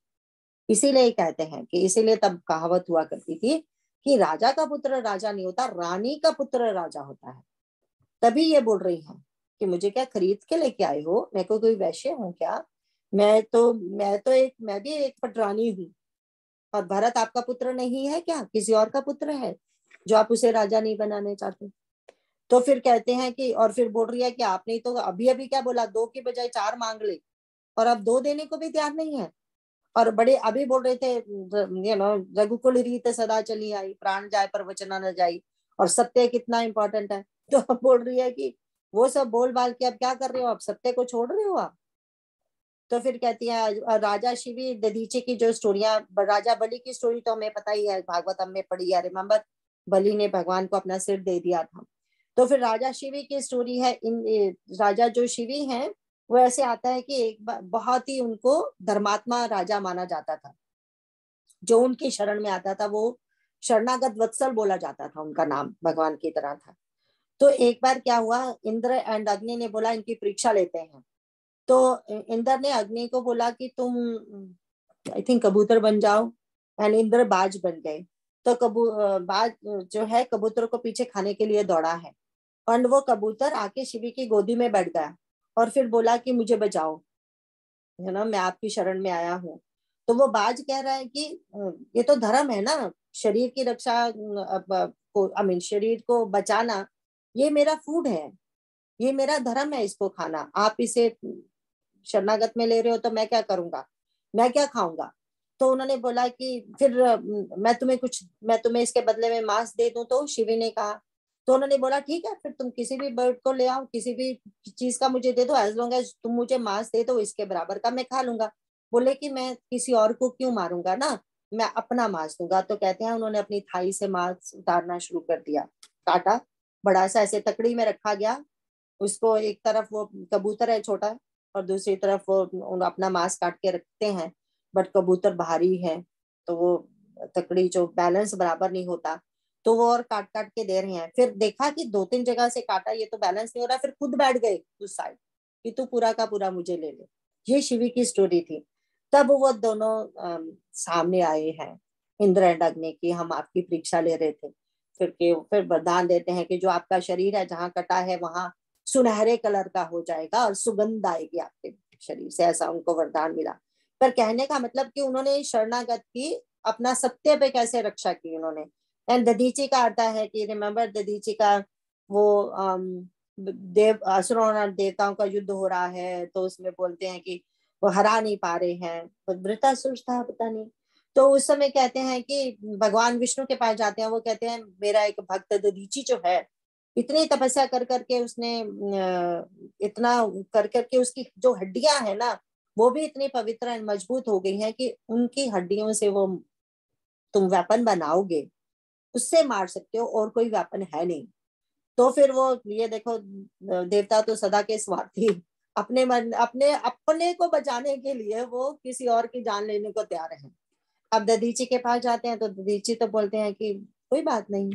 इसीलिए कहते हैं कि इसीलिए तब कहावत हुआ करती थी कि राजा का पुत्र राजा नहीं होता, रानी का पुत्र राजा होता है। तभी ये बोल रही है कि मुझे क्या खरीद के लेके आए हो, मैं कोई वैश्य हूँ क्या? मैं भी एक पटरानी हूँ। और भरत आपका पुत्र नहीं है क्या, किसी और का पुत्र है जो आप उसे राजा नहीं बनाने चाहते? तो फिर कहते हैं कि, और फिर बोल रही है कि आपने तो अभी अभी क्या बोला, 2 की बजाय 4 मांग ले, और अब 2 देने को भी तैयार नहीं है। और बड़े अभी बोल रहे थे रघुकुल रीत सदा चली आई, प्राण जाए पर वचना न जाई, और सत्य कितना इंपॉर्टेंट है। तो अब बोल रही है कि वो सब बोल बाल के अब क्या कर रहे हो, अब सत्य को छोड़ रहे हो आप। तो फिर कहती है राजा शिवी दधीचे की जो स्टोरियां, राजा बलि की स्टोरी तो हमें पता ही है, भागवतम में पढ़ी है, रिमेम्बर बलि ने भगवान को अपना सिर दे दिया था। तो फिर राजा शिवी की स्टोरी है। इन राजा जो शिवी हैं वो ऐसे आता है कि एक बहुत ही उनको धर्मात्मा राजा माना जाता था। जो उनकी शरण में आता था वो शरणागत वत्सल बोला जाता था, उनका नाम भगवान की तरह था। तो एक बार क्या हुआ, इंद्र एंड अग्नि ने बोला इनकी परीक्षा लेते हैं। तो इंद्र ने अग्नि को बोला कि तुम आई थिंक कबूतर बन जाओ, एंड इंद्र बाज बन गए। तो बाज जो है कबूतर को पीछे खाने के लिए दौड़ा है, और वो कबूतर आके शिवी की गोदी में बैठ गया और फिर बोला कि मुझे बचाओ, है ना, मैं आपकी शरण में आया हूँ। तो वो बाज कह रहा है कि ये तो धर्म है ना, शरीर की रक्षा को, आई मीन शरीर को बचाना, ये मेरा फूड है, ये मेरा धर्म है इसको खाना, आप इसे शरणागत में ले रहे हो तो मैं क्या करूंगा, मैं क्या खाऊंगा? तो उन्होंने बोला कि फिर मैं तुम्हें इसके बदले में मांस दे दूं, तो शिवी ने कहा। तो उन्होंने बोला ठीक है, फिर तुम किसी भी बर्ड को ले आओ, किसी भी चीज का मुझे दे दो, एज लॉन्ग एज तुम मुझे मांस दे दो, इसके बराबर का मैं खा लूंगा। बोले कि मैं किसी और को क्यों मारूंगा ना, मैं अपना मांस दूंगा। तो कहते हैं उन्होंने अपनी थाई से मांस उतारना शुरू कर दिया, काटा, बड़ा सा ऐसे तकड़ी में रखा गया उसको, एक तरफ वो कबूतर है छोटा और दूसरी तरफ वो अपना मांस काट के रखते हैं, बट कबूतर भारी है तो वो तकड़ी जो बैलेंस बराबर नहीं होता, तो वो और काट काट के दे रहे हैं। फिर देखा कि 2-3 जगह से काटा, ये तो बैलेंस नहीं हो रहा, फिर खुद बैठ गए उस साइड कि तू पूरा का पूरा मुझे ले ले। ये शिवी की स्टोरी थी। तब वो दोनों सामने आए हैं, इंद्र एंड अग्नि की, हम आपकी परीक्षा ले रहे थे। फिर वरदान देते हैं कि जो आपका शरीर है जहाँ कटा है वहां सुनहरे कलर का हो जाएगा और सुगंध आएगी आपके शरीर से, ऐसा उनको वरदान मिला। पर कहने का मतलब कि उन्होंने शरणागत की, अपना सत्य पे कैसे रक्षा की उन्होंने। एंड दधीची का आता है कि रिमेम्बर दधीची का वो असुरों और देवताओं का युद्ध हो रहा है, तो उसमें बोलते हैं कि वो हरा नहीं पा रहे हैं, वृत्रासुर था पता नहीं। तो उस समय कहते हैं कि भगवान विष्णु के पास जाते हैं, वो कहते हैं मेरा एक भक्त दधीची जो है, इतनी तपस्या कर करके उसने इतना कर करके उसकी जो हड्डियां है ना वो भी इतनी पवित्र और मजबूत हो गई हैं कि उनकी हड्डियों से वो तुम वेपन बनाओगे, उससे मार सकते हो, और कोई वेपन है नहीं। तो फिर वो ये देखो, देवता तो सदा के स्वार्थी, अपने मन अपने को बचाने के लिए वो किसी और की जान लेने को तैयार है। अब दधीची के पास जाते हैं तो दधीची तो बोलते हैं कि कोई बात नहीं,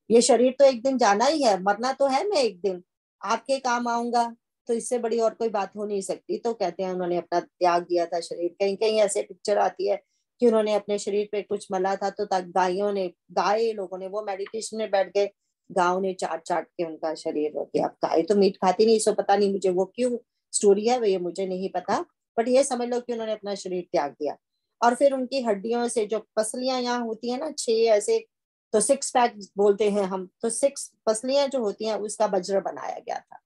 ये शरीर तो एक दिन जाना ही है, मरना तो है, मैं एक दिन आपके काम आऊंगा, तो इससे बड़ी और कोई बात हो नहीं सकती। तो कहते हैं उन्होंने अपना त्याग दिया था शरीर। कहीं कहीं ऐसे पिक्चर आती है कि उन्होंने अपने शरीर पे कुछ मला था, तो गाय लोगों ने वो मेडिटेशन में बैठ गए, गायों ने चाट चाट के उनका शरीर हो गया। अब गाय तो मीट खाती नहीं, सो पता नहीं मुझे वो क्यों स्टोरी है वो, ये मुझे नहीं पता, बट ये समझ लो कि उन्होंने अपना शरीर त्याग दिया। और फिर उनकी हड्डियों से जो पसलियां यहाँ होती है ना, 6 ऐसे, तो 6 पैक बोलते हैं हम, तो 6 पसलियां जो होती हैं उसका वज्र बनाया गया था,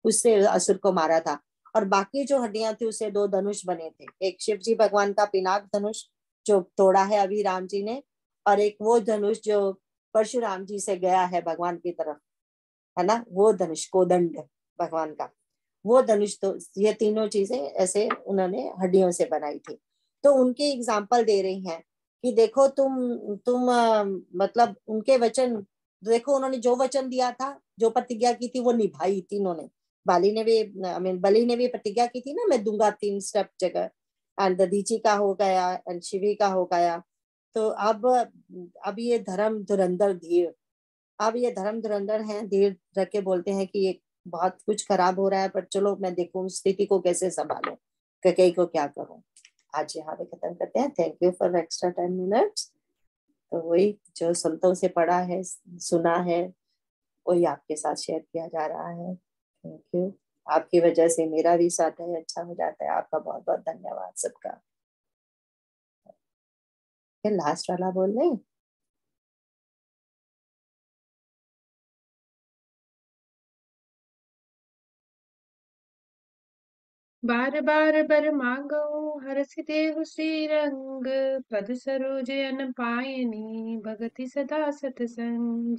उससे असुर को मारा था। और बाकी जो हड्डियां थी उससे 2 धनुष बने थे, एक शिव जी भगवान का पिनाक धनुष जो तोड़ा है अभी राम जी ने, और एक वो धनुष जो परशुराम जी से गया है भगवान की तरफ, है ना, वो धनुष कोदंड भगवान का, वो धनुष। तो ये तीनों चीजें ऐसे उन्होंने हड्डियों से बनाई थी। तो उनकी एग्जाम्पल दे रही हैं कि देखो तुम मतलब उनके वचन देखो, उन्होंने जो वचन दिया था, जो प्रतिज्ञा की थी वो निभाई तीनों ने। बलि ने भी प्रतिज्ञा की थी ना, मैं दूंगा 3 स्टेप जगह, एंड दधीची का हो गया एंड शिवी का हो गया। तो अब ये धर्म धुरंधर धीर, अब ये धर्म धुरंधर हैं, धीर रख के बोलते हैं कि ये बहुत कुछ खराब हो रहा है, पर चलो मैं देखूं स्थिति को कैसे संभालूं, कैकेयी को क्या करूं। आज यहाँ पे खत्म करते हैं। Thank you for extra 10 minutes. तो वही जो संतों से पढ़ा है, सुना है, वही आपके साथ शेयर किया जा रहा है। थैंक यू, आपकी वजह से मेरा भी साथ है अच्छा हो जाता है। आपका बहुत बहुत धन्यवाद सबका। लास्ट वाला बोल रहे। बार बार बर मांगो हरसि देहु श्री रंग, पद सरोज अन पायनी भगति सदा सतसंग।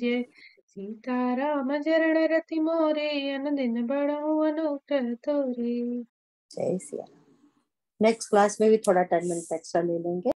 सीताराम चरण रति मोरे, अन दिन बढ़ऊ अनूठ तोरे। जय सिया। नेक्स्ट क्लास में भी थोड़ा 10 मिनट एक्स्ट्रा ले लेंगे।